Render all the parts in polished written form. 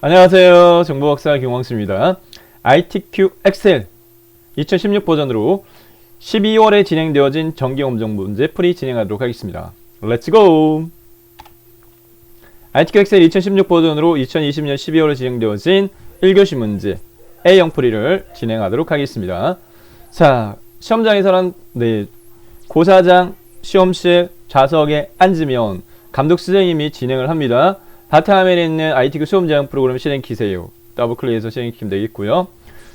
안녕하세요. 정보박사 김광수입니다. ITQ 엑셀 2016 버전으로 12월에 진행되어진 정기검정 문제 풀이 진행하도록 하겠습니다. 렛츠 고! ITQ 엑셀 2016 버전으로 2020년 12월에 진행되어진 1교시 문제 A형 풀이를 진행하도록 하겠습니다. 자, 시험장에서는 고사장 시험실 좌석에 앉으면 감독 선생님이 진행을 합니다. 바탕화면에 있는 ITQ 수험 제한 프로그램 실행키세요. 더블클릭해서 실행키면 되겠고요.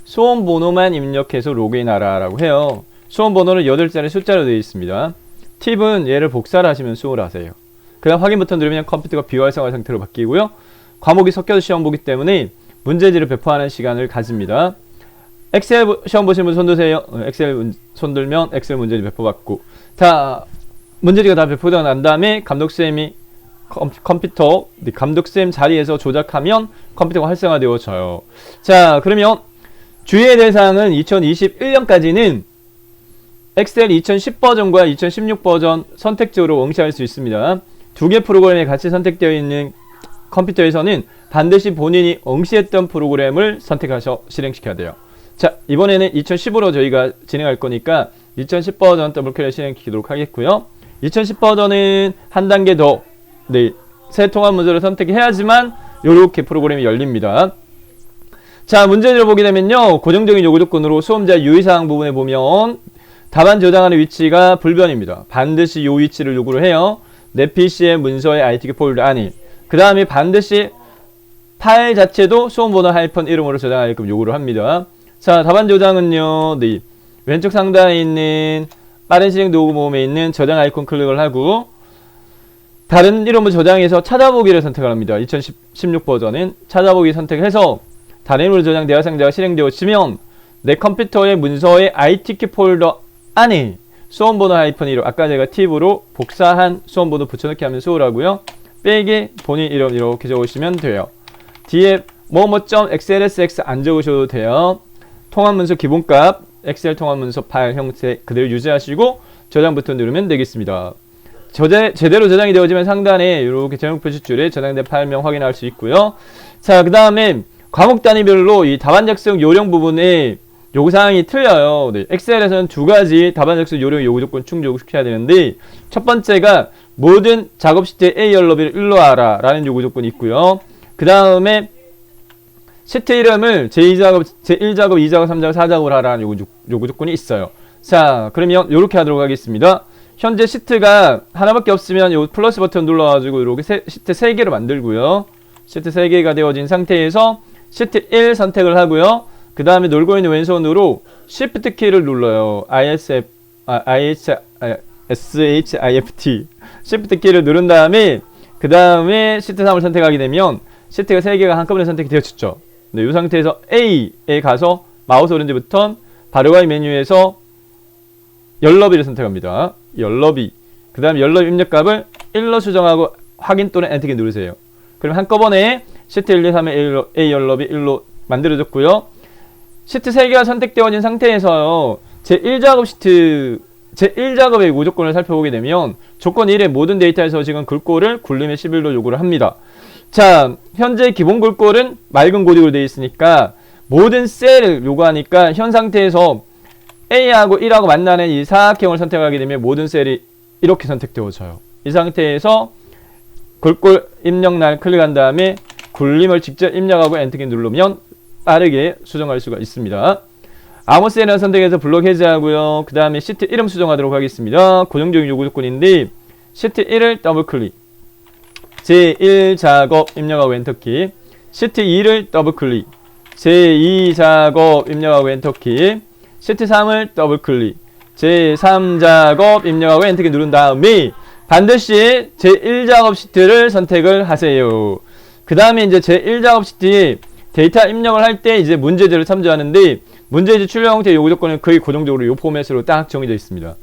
수험 번호만 입력해서 로그인하라 라고 해요. 수험 번호는 8자리 숫자로 되어 있습니다. 팁은 얘를 복사를 하시면 수험을 하세요. 그 다음 확인 버튼 누르면 컴퓨터가 비활성화 상태로 바뀌고요. 과목이 섞여서 시험 보기 때문에 문제지를 배포하는 시간을 가집니다. 엑셀 시험 보시는 분 손드세요. 엑셀 손들면 엑셀 문제지 배포받고, 자, 문제지가 다 배포되고 난 다음에 감독쌤이 컴퓨터 감독쌤 자리에서 조작하면 컴퓨터가 활성화되어져요. 자, 그러면 주의의 대상은 2021년까지는 엑셀 2010 버전과 2016 버전 선택적으로 응시할 수 있습니다. 두 개 프로그램이 같이 선택되어 있는 컴퓨터에서는 반드시 본인이 응시했던 프로그램을 선택하셔 실행시켜야 돼요. 자, 이번에는 2010으로 저희가 진행할 거니까 2010 버전 더블클릭 실행시키도록 하겠고요. 2010 버전은 한 단계 더 새 통합 문제를 선택해야지만 이렇게 프로그램이 열립니다. 자, 문제를 보게 되면요, 고정적인 요구 조건으로 수험자 유의사항 부분에 보면 답안 저장하는 위치가 불변입니다. 반드시 이 위치를 요구를 해요. 내 PC의 문서의 ITQ 폴더 안에. 그 다음에 반드시 파일 자체도 수험번호 하이픈 이름으로 저장하게끔 요구를 합니다. 자, 답안 저장은요, 왼쪽 상단에 있는 빠른 실행 도구 모음에 있는 저장 아이콘 클릭을 하고 다른 이름을 저장해서 찾아보기를 선택을 합니다. 2016 버전은 찾아보기 선택해서 다른 이름으로 저장 대화 상자가 실행되어지면 내 컴퓨터의 문서의 ITQ 폴더 안에 수험번호 하이픈 1로 아까 제가 팁으로 복사한 수험번호 붙여넣기 하면 수월하고요. 빼기 본인 이름 이렇게 적으시면 돼요. 뒤에 뭐뭐.xlsx 안 적으셔도 돼요. 통합문서 기본값 엑셀 통합문서 파일 형태 그대로 유지하시고 저장 버튼 누르면 되겠습니다. 제대로 저장이 되어지면 상단에 이렇게 제목 표시줄에 저장된 파일명 확인할 수 있고요. 자, 그 다음에 과목 단위별로 이 답안 작성 요령 부분에 요구사항이 틀려요. 엑셀에서는 두 가지 답안 작성 요령 요구 조건 충족시켜야 되는데, 첫 번째가 모든 작업 시트의 A 연럽이를 1로 하라 라는 요구 조건이 있고요. 그 다음에 시트 이름을 제1작업, 2작업, 3작업, 4작업을 하라는 요구 조건이 있어요. 자, 그러면 이렇게 하도록 하겠습니다. 현재 시트가 하나밖에 없으면 이 플러스 버튼 눌러가지고 이렇게 시트 3개로 만들고요. 시트 3개가 되어진 상태에서 시트 1 선택을 하고요. 그 다음에 놀고 있는 왼손으로 Shift 키를 눌러요. SHIFT Shift 키를 누른 다음에 그 다음에 시트 3을 선택하게 되면 시트가 3개가 한꺼번에 선택이 되어졌죠. 이 상태에서 A에 가서 마우스 오른쪽 버튼 바로가기 메뉴에서 연럽이를 선택합니다. 연럽이. 그 다음에 연럽 입력값을 1로 수정하고 확인 또는 엔터키 누르세요. 그럼 한꺼번에 시트 1, 2, 3의 A 연럽이 1로 만들어졌고요. 시트 3개가 선택되어진 상태에서요, 제1작업의 요구조건을 살펴보게 되면 조건 1의 모든 데이터에서 지금 글꼴을 굴림의 11로 요구를 합니다. 자, 현재 기본 글꼴은 맑은 고딕으로 되어 있으니까 모든 셀을 요구하니까 현 상태에서 A하고 1하고 만나는 이 사각형을 선택하게 되면 모든 셀이 이렇게 선택되어져요. 이 상태에서 글꼴 입력란 클릭한 다음에 굴림을 직접 입력하고 엔터키 누르면 빠르게 수정할 수가 있습니다. 아무 셀을 선택해서 블록 해제하고요. 그 다음에 시트 이름 수정하도록 하겠습니다. 고정적인 요구 조건인데 시트 1을 더블 클릭, 제1작업 입력하고 엔터키, 시트 2를 더블 클릭, 제2작업 입력하고 엔터키, 시트 3을 더블 클릭, 제3작업 입력하고 엔터키 누른 다음에 반드시 제1작업 시트를 선택을 하세요. 그 다음에 이제 제1작업 시트에 데이터 입력을 할 때 이제 문제지를 참조하는데, 문제지 출력 형태 요구 조건은 거의 고정적으로 이 포맷으로 딱 정해져 있습니다.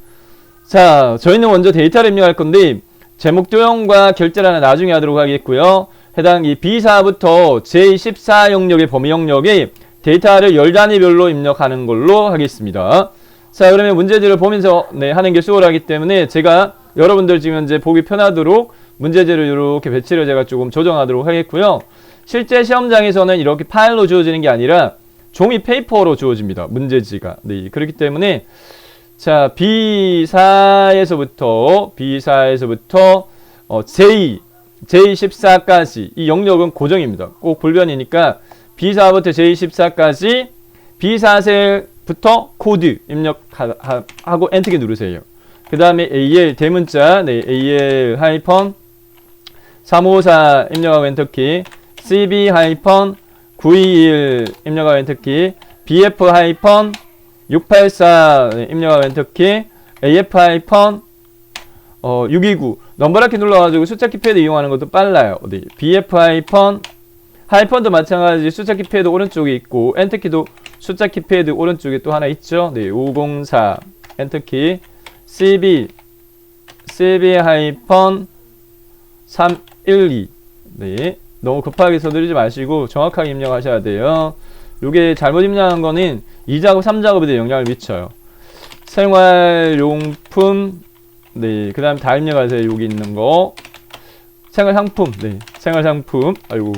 자, 저희는 먼저 데이터를 입력할 건데 제목 도형과 결제란은 나중에 하도록 하겠고요. 해당 이 B사부터 제14 영역의 범위 영역에 데이터를 열 단위별로 입력하는 걸로 하겠습니다. 자, 그러면 문제지를 보면서 하는 게 수월하기 때문에 제가 여러분들 지금 현재 보기 편하도록 문제지를 이렇게 배치를 제가 조금 조정하도록 하겠고요. 실제 시험장에서는 이렇게 파일로 주어지는 게 아니라 종이 페이퍼로 주어집니다. 문제지가. 네, 그렇기 때문에 자, B4에서부터 J14까지 이 영역은 고정입니다. 꼭 불변이니까 B4부터 J14까지 B4셀부터 코드 입력하고 엔터키 누르세요. 그 다음에 AL 대문자, 네, AL 하이펀 354 입력하고 엔터키, CB 하이펀 921 입력하고 엔터키, BF 하이펀 684 네, 입력하고 엔터키, AF 하이펀 629 넘버라키 눌러가지고 숫자키 패드 이용하는 것도 빨라요. 어디 BF 하이펀도 마찬가지 숫자키 패드 오른쪽에 있고 엔터키도 숫자키 패드 오른쪽에 또 하나 있죠. 네, 504 엔터키, CB 하이펀 312 네, 너무 급하게 서두르지 마시고 정확하게 입력하셔야 돼요. 요게 잘못 입력한 거는 2작업, 3작업에도 영향을 미쳐요. 생활용품 네, 그 다음 다 입력하세요. 여기 있는 거 생활상품 네, 생활상품 아이고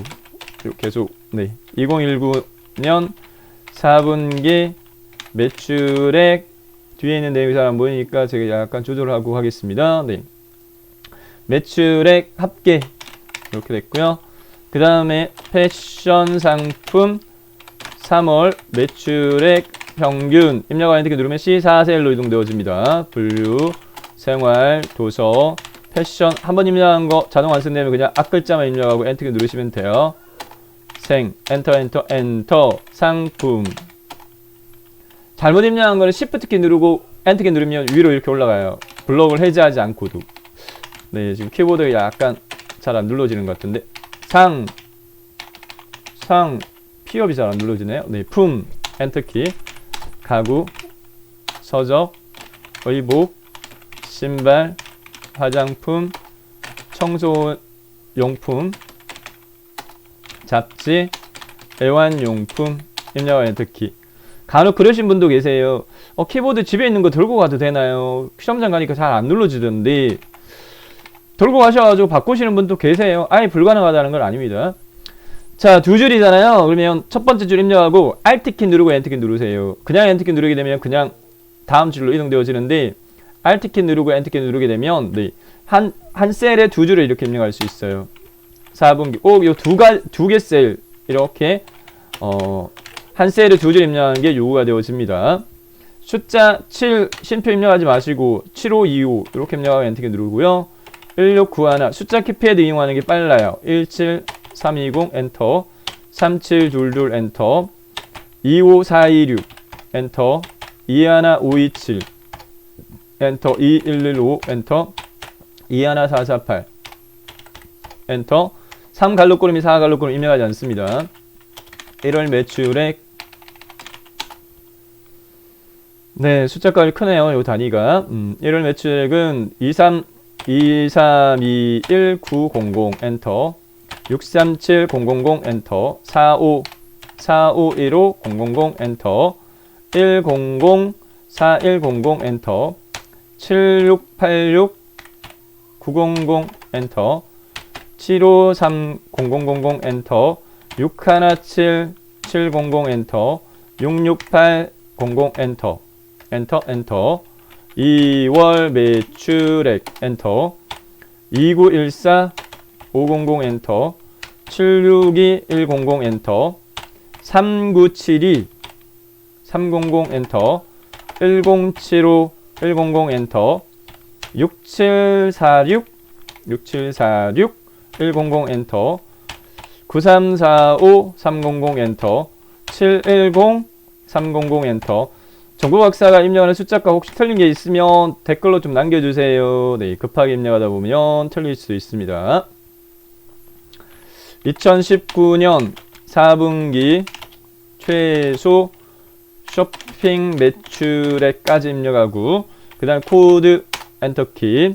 계속 네, 2019년 4분기 매출액 뒤에 있는 내용이 잘 안 보이니까 제가 약간 조절하고 하겠습니다. 네, 매출액 합계 이렇게 됐고요. 그 다음에 패션 상품 3월 매출액 평균 입력하고 엔터 누르면 C4셀로 이동되어집니다. 분류, 생활, 도서, 패션 한번 입력한 거 자동 완성되면 그냥 앞글자만 입력하고 엔터 누르시면 돼요. 엔터, 상품. 잘못 입력한 거는 Shift 키 누르고 엔터 키 누르면 위로 이렇게 올라가요. 블록을 해제하지 않고도. 네, 지금 키보드가 약간 잘 안 눌러지는 것 같은데. 피업이 잘 안 눌러지네요. 네, 엔터키, 가구, 서적, 의복, 신발, 화장품, 청소용품, 잡지, 애완용품, 입력한 엔터키. 간혹 그러신 분도 계세요. 키보드 집에 있는 거 들고 가도 되나요? 시험장 가니까 잘 안 눌러지던데. 들고 가셔가지고 바꾸시는 분도 계세요. 아예 불가능하다는 건 아닙니다. 자, 두 줄이잖아요. 그러면 첫 번째 줄 입력하고 Alt키 누르고 엔터키 누르세요. 그냥 엔터키 누르게 되면 그냥 다음 줄로 이동되어지는데 Alt키 누르고 엔터키 누르게 되면 네, 한 셀에 두 줄을 이렇게 입력할 수 있어요. 4분기 꼭 요 두 개 셀 이렇게 한 셀에 두 줄 입력하는 게 요구가 되어집니다. 숫자 7 쉼표 입력하지 마시고 7525 이렇게 입력하고 엔터키 누르고요. 1691 숫자 키패드 이용하는 게 빨라요. 17320 엔터, 3722 엔터, 25426 엔터, 21527 엔터, 2115 엔터, 21448 엔터. 3 갈록고름이 4 갈록고름 입력하지 않습니다. 1월 매출액 네, 숫자까지 크네요. 요 단위가 1월 매출액은 2321900 엔터, 637000 엔터, 4515 엔터, 1004100 엔터, 7686 900 엔터, 7530000 엔터, 617 700 엔터, 66800 엔터, 엔터. 2월 매출액 엔터, 2914 500 엔터, 762 100 엔터, 3972 300 엔터, 1075 100 엔터, 6746 100 엔터, 9345 300 엔터, 710 300 엔터. 정보 박사가 입력하는 숫자가 혹시 틀린 게 있으면 댓글로 좀 남겨주세요. 네, 급하게 입력하다 보면 틀릴 수 있습니다. 2019년 4분기 최소 쇼핑 매출액까지 입력하고 그 다음 코드 엔터키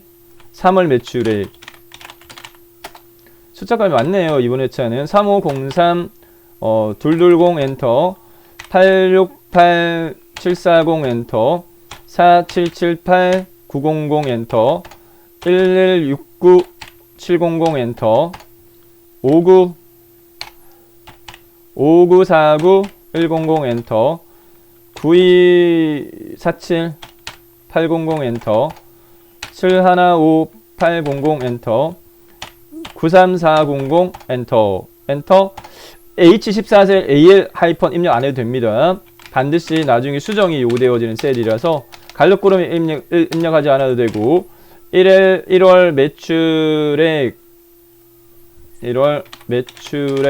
3월 매출액 숫자가 많네요. 이번 회차는 3503 220 엔터 868 740 엔터, 4778 900 엔터, 1169 700 엔터, 59 5949 100 엔터 9247 800 엔터 715 800 엔터 93400 엔터 엔터 H14셀 AL 하이펀 입력 안 해도 됩니다. 반드시 나중에 수정이 요구되어지는 셀이라서 갈록구름 입력하지 않아도 되고 1월 매출액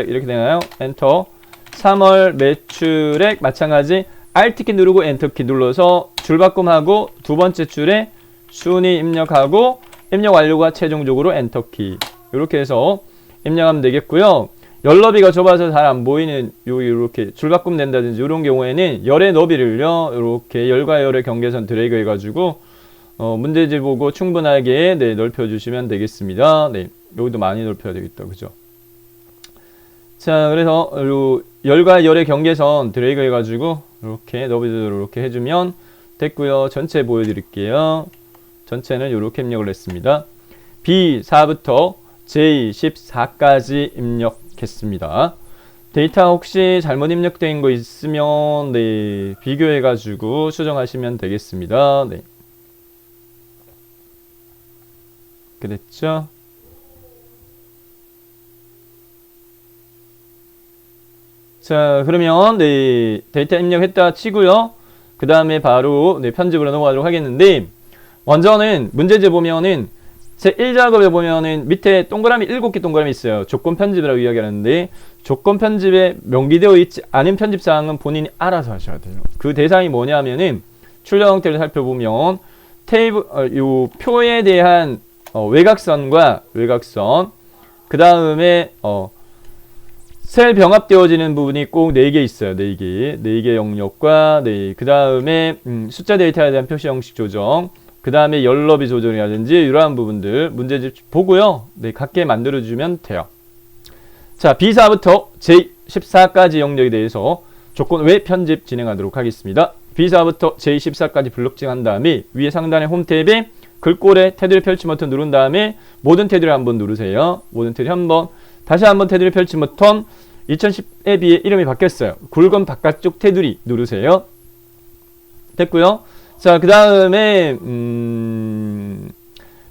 이렇게 되나요? 엔터 3월 매출액 마찬가지 Alt키 누르고 엔터키 눌러서 줄바꿈하고 두 번째 줄에 순위 입력하고 입력 완료가 최종적으로 엔터키 이렇게 해서 입력하면 되겠고요. 열 너비가 좁아서 잘 안 보이는 이렇게 줄바꿈 된다든지 이런 경우에는 열의 너비를요 이렇게 열과 열의 경계선 드래그 해가지고 문제집 보고 충분하게 네, 넓혀주시면 되겠습니다. 네, 여기도 많이 넓혀야 되겠다, 그죠? 자, 그래서 열과 열의 경계선 드래그 해가지고 이렇게 너비대로 이렇게 해주면 됐고요. 전체 보여드릴게요. 전체는 이렇게 입력을 했습니다. B4부터 J14까지 입력했습니다. 데이터 혹시 잘못 입력된 거 있으면 네, 비교해가지고 수정하시면 되겠습니다. 네. 그랬죠? 자, 그러면 네, 데이터 입력했다 치고요. 그 다음에 바로 네, 편집으로 넘어가도록 하겠는데 먼저는 문제집 보면은 제 1작업에 보면은 밑에 동그라미 7개 동그라미 있어요. 조건 편집이라고 이야기하는데 조건 편집에 명기되어 있지 않은 편집 사항은 본인이 알아서 하셔야 돼요. 그 대상이 뭐냐면은 출력 형태를 살펴보면 테이블 요 표에 대한 외곽선과 외곽선 그 다음에 셀 병합되어지는 부분이 꼭 4개 있어요. 4개 영역과 네, 그 다음에 숫자 데이터에 대한 표시 형식 조정 그 다음에 열너비 조정이라든지 이러한 부분들 문제집 보고요. 네, 같게 만들어주면 돼요. 자, B4부터 J14까지 영역에 대해서 조건 외 편집 진행하도록 하겠습니다. B4부터 J14까지 블록칭 한 다음에 위에 상단의 홈 탭에 글꼴에 테두리 펼침 버튼 누른 다음에 모든 테두리 한번 누르세요. 모든 테두리 한번 다시 한번 테두리 펼침 버튼 2010에 비해 이름이 바뀌었어요. 굵은 바깥쪽 테두리 누르세요. 됐고요. 자, 그 다음에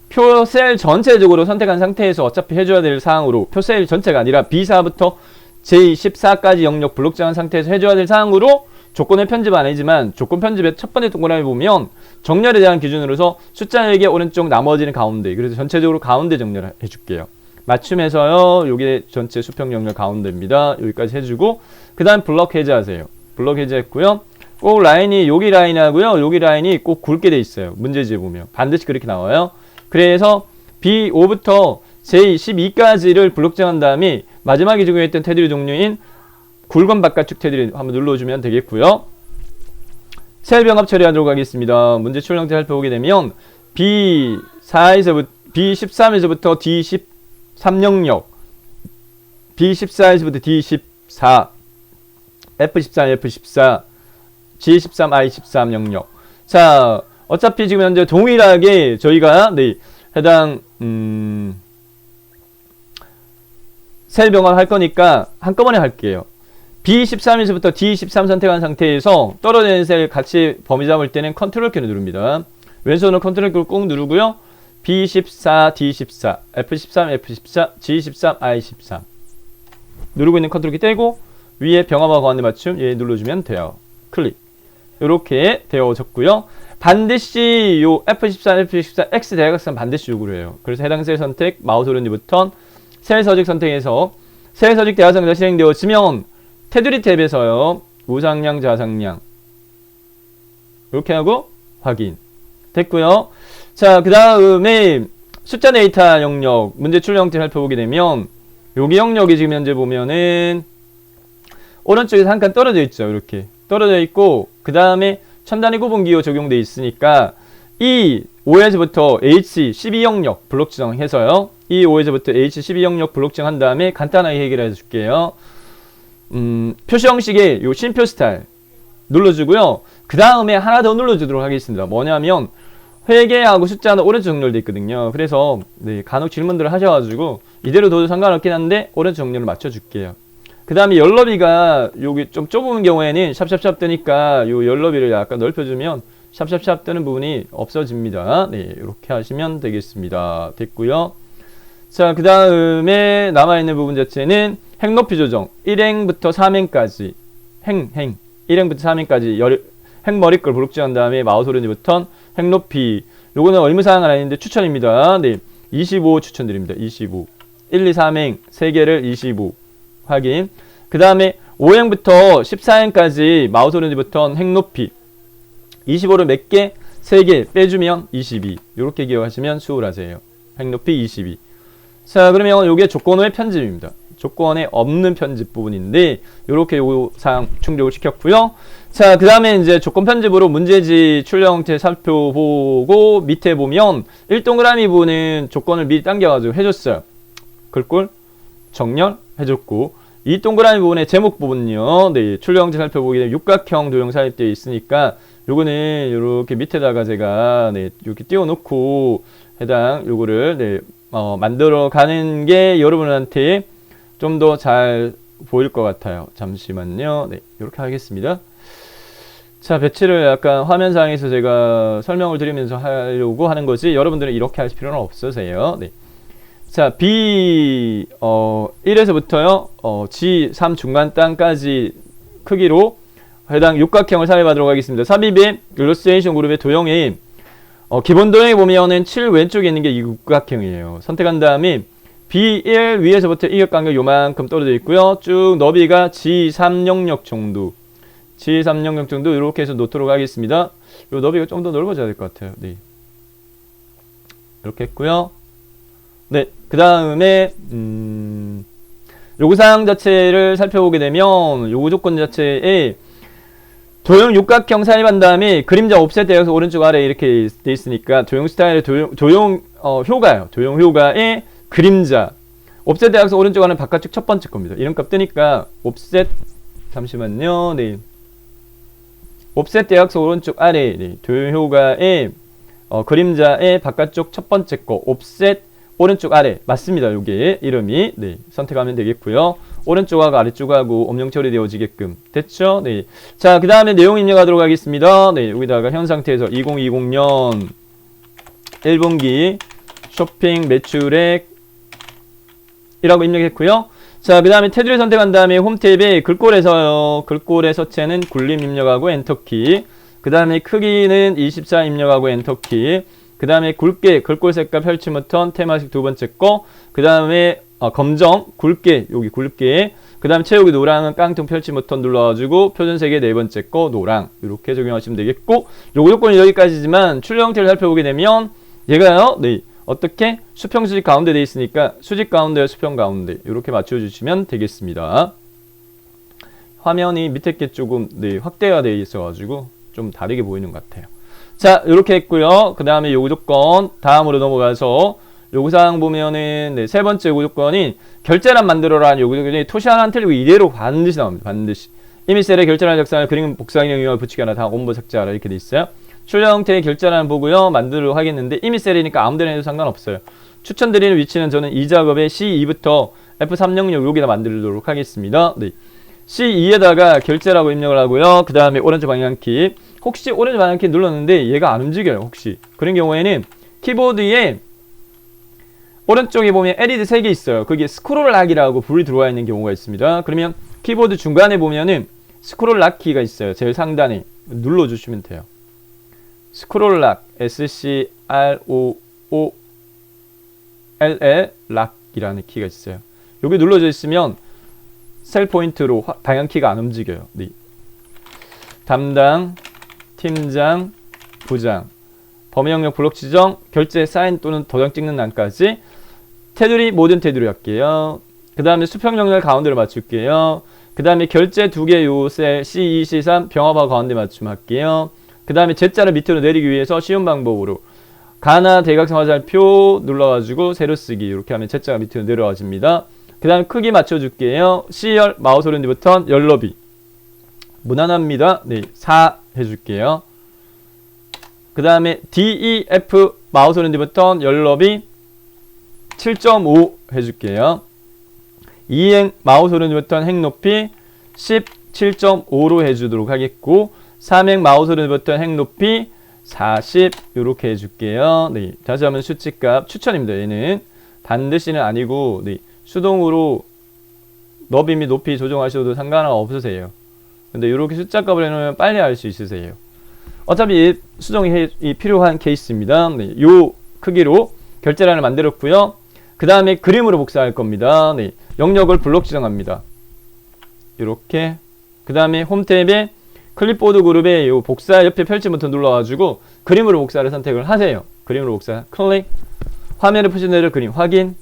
표셀 전체적으로 선택한 상태에서 어차피 해줘야 될 사항으로 표셀 전체가 아니라 B4부터 J14까지 영역 블록정한 상태에서 해줘야 될 사항으로 조건의 편집 아니지만 조건 편집의 첫 번째 동그라미 보면 정렬에 대한 기준으로서 숫자 4개 오른쪽 나머지는 가운데 그래서 전체적으로 가운데 정렬 해줄게요. 맞춤해서요. 요게 전체 수평 정렬 가운데입니다. 여기까지 해주고 그 다음 블럭 해제하세요. 블럭 해제했고요. 꼭 라인이 여기 라인하고요. 여기 라인이 꼭 굵게 돼 있어요. 문제지에 보면 반드시 그렇게 나와요. 그래서 B5부터 J12까지를 블록정한 다음에 마지막에 적용했던 테두리 종류인 굵은 바깥쪽 테두리 한번 눌러주면 되겠고요. 셀 병합 처리하도록 하겠습니다. 문제 출력 형태 살펴보게 되면 B13에서부터 D13 영역 B14에서부터 D14 F13, F14 G13, I13 영역. 자, 어차피 지금 현재 동일하게 저희가 네, 해당 셀 병합 할 거니까 한꺼번에 할게요. B13에서부터 D13 선택한 상태에서 떨어지는 셀 같이 범위 잡을 때는 컨트롤 키를 누릅니다. 왼손으로 컨트롤 키를 꾹 누르고요. B14, D14, F13, F14, G13, I13 누르고 있는 컨트롤 키 떼고 위에 병합과 거한대 맞춤 얘 눌러주면 돼요. 클릭. 이렇게 되어졌고요. 반드시 요 F13, F14, X 대각선 반드시 요구를 해요. 그래서 해당 셀 선택, 마우스 오른쪽 버튼, 셀 서식 선택해서 셀 서식 대화상자 실행되었으면 테두리 탭에서요. 우상향, 좌상향 이렇게 하고 확인. 됐고요. 자, 그 다음에 숫자 데이터 영역 문제 출력 형태 살펴보게 되면 여기 영역이 지금 현재 보면은 오른쪽에서 한 칸 떨어져 있죠. 이렇게 떨어져 있고 그 다음에 첨단위 구분기호 적용돼 있으니까 이 5에서부터 H12 영역 블록 지정해서요. 이 5에서부터 H12 영역 블록 지정한 다음에 간단하게 해결해 줄게요. 표시 형식의 요 심표 스타일 눌러주고요. 그 다음에 하나 더 눌러주도록 하겠습니다. 뭐냐면 회계하고 숫자는 오른쪽 정렬되어 있거든요. 그래서 네, 간혹 질문들을 하셔가지고 이대로 둬도 상관없긴 한데 오른쪽 정렬을 맞춰줄게요. 그 다음에 열너비가 여기 좀 좁은 경우에는 샵샵샵 뜨니까 요 열너비를 약간 넓혀주면 샵샵샵 뜨는 부분이 없어집니다. 네, 이렇게 하시면 되겠습니다. 됐고요. 자, 그 다음에 남아있는 부분 자체는 행 높이 조정 1행부터 3행까지 1행부터 3행까지 행 머리끌 부룩지한 다음에 마우스 오른쪽부터 행 높이, 요거는 의무사항은 아닌데 추천입니다. 네, 25 추천드립니다. 25 1, 2, 3행 3개를 25 확인. 그 다음에 5행부터 14행까지 마우스 오른쪽부터 행 높이 25를 몇 개? 3개 빼주면 22. 이렇게 기억하시면 수월하세요. 행 높이 22. 자, 그러면 요게 조건의 편집입니다. 조건에 없는 편집 부분인데 요렇게 요 사항 충족을 시켰고요. 자, 그 다음에 이제 조건 편집으로 문제지 출력 형태 살펴보고 밑에 보면 1동그라미 부분은 조건을 미리 당겨가지고 해줬어요. 글꼴 정렬 해줬고, 2동그라미 부분의 제목 부분요. 네, 출력 형태 살펴보기 되면 육각형 도형 삽입되어 있으니까 요거는 요렇게 밑에다가 제가 네, 이렇게 띄워놓고 해당 요거를 네, 만들어 가는 게 여러분한테 좀 더 잘 보일 것 같아요. 잠시만요. 네, 이렇게 하겠습니다. 자, 배치를 약간 화면상에서 제가 설명을 드리면서 하려고 하는 거지, 여러분들은 이렇게 할 필요는 없으세요. 네. 자, B 1에서부터요 G3 중간 땅까지 크기로 해당 육각형을 삽입하도록 하겠습니다. 삽입의 일러스트레이션 그룹의 도형이 기본 도형에 보면은 7 왼쪽에 있는 게 이 육각형이에요. 선택한 다음에 B1 위에서부터 이격 간격 요만큼 떨어져 있고요. 쭉 너비가 G3 영역 정도, G3 영역 정도 이렇게 해서 놓도록 하겠습니다. 요 너비가 좀 더 넓어져야 될 것 같아요. 네, 이렇게 했고요. 네, 그 다음에 요구사항 자체를 살펴보게 되면 요구 조건 자체에 도형 육각형 삽입한 다음에 그림자 옵셋 대역서 오른쪽 아래 이렇게 돼 있으니까 도형 스타일의 도형 효가요. 도형 효가의 그림자 옵셋 대역서 오른쪽 아래 바깥쪽 첫 번째 겁니다. 이름값 뜨니까 옵셋, 잠시만요. 네, 옵셋 대역서 오른쪽 아래 네, 도형 효가의 그림자의 바깥쪽 첫 번째 거 옵셋 오른쪽 아래 맞습니다. 요게 이름이 네, 선택하면 되겠고요. 오른쪽하고 아래쪽하고 엄령 처리되어지게끔 됐죠? 네. 자, 그 다음에 내용 입력하도록 하겠습니다. 네, 여기다가 현 상태에서 2020년 1분기 쇼핑 매출액 이라고 입력했고요. 자, 그 다음에 테두리 선택한 다음에 홈 탭에 글꼴에서요. 글꼴의 서체는 굴림 입력하고 엔터키. 그 다음에 크기는 24 입력하고 엔터키. 그 다음에 굵게 글꼴 색깔 펼침 버튼 테마식 두 번째 거. 그 다음에 검정 굵게 여기 굵게. 그 다음에 채우기 노랑은 깡통 펼침 버튼 눌러가지고 표준 색의 네 번째 거 노랑 이렇게 적용하시면 되겠고, 요거 요건이 여기까지지만 출력 형태를 살펴보게 되면 얘가요. 네, 어떻게 수평 수직 가운데 돼 있으니까 수직 가운데 수평 가운데 이렇게 맞춰주시면 되겠습니다. 화면이 밑에 게 조금 네, 확대가 되어 있어가지고 좀 다르게 보이는 것 같아요. 자, 이렇게 했고요. 그 다음에 요구 조건 다음으로 넘어가서 요구사항 보면은 네, 세 번째 요구 조건이 결제란 만들어라는 요구 조건이 토시 하나 안 틀리고 이대로 반드시 나옵니다. 반드시 이미셀에 결제란 작성을 그림 복사기능 이용을 붙이기 하나 다 원본 삭제하라 이렇게 돼 있어요. 출력 형태의 결제란 보고요. 만들도록 하겠는데 이미셀이니까 아무데나 해도 상관없어요. 추천드리는 위치는 저는 이 작업에 C2부터 F300 여기다 만들도록 하겠습니다. 네. C2에다가 결제라고 입력을 하고요. 그 다음에 오른쪽 방향키, 혹시 오른쪽 방향키 눌렀는데 얘가 안 움직여요. 혹시 그런 경우에는 키보드에 오른쪽에 보면 LED 3개 있어요. 거기에 스크롤 락이라고 불이 들어와 있는 경우가 있습니다. 그러면 키보드 중간에 보면은 스크롤 락 키가 있어요. 제일 상단에 눌러주시면 돼요. 스크롤 락, SCROOLL 락이라는 키가 있어요. 여기 눌러져 있으면 셀 포인트로 방향키가 안 움직여요. 네. 담당, 팀장, 부장, 범위 영역 블록 지정, 결제 사인 또는 도장 찍는 란까지 테두리 모든 테두리 할게요. 그 다음에 수평 영역 가운데로 맞출게요. 그 다음에 결제 두 개 요 셀 C2, C3 병합하고 가운데 맞춤 할게요. 그 다음에 Z자를 밑으로 내리기 위해서 쉬운 방법으로 가나 대각선 화살표 눌러가지고 세로 쓰기 이렇게 하면 Z자가 밑으로 내려와집니다. 그 다음에 크기 맞춰줄게요. C열 마우스 오른쪽 버튼 열너비 무난합니다. 네, 4 해줄게요. 그 다음에 DEF 마우스 오른쪽 버튼 열너비 7.5 해줄게요. 2행 마우스 오른쪽 버튼 행 높이 17.5로 해주도록 하겠고 3행 마우스 오른쪽 버튼 행 높이 40 이렇게 해줄게요. 네, 다시 한번 수치값 추천입니다. 얘는 반드시는 아니고 네, 수동으로 너비 및 높이 조정하셔도 상관은 없으세요. 근데 이렇게 숫자값을 해놓으면 빨리 알 수 있으세요. 어차피 수정이 필요한 케이스입니다. 네, 요 크기로 결제란을 만들었고요. 그 다음에 그림으로 복사할 겁니다. 네, 영역을 블록 지정합니다. 이렇게 그 다음에 홈 탭에 클립보드 그룹에 요 복사 옆에 펼치 버튼 눌러가지고 그림으로 복사를 선택을 하세요. 그림으로 복사 클릭 화면에 표시되는 그림 확인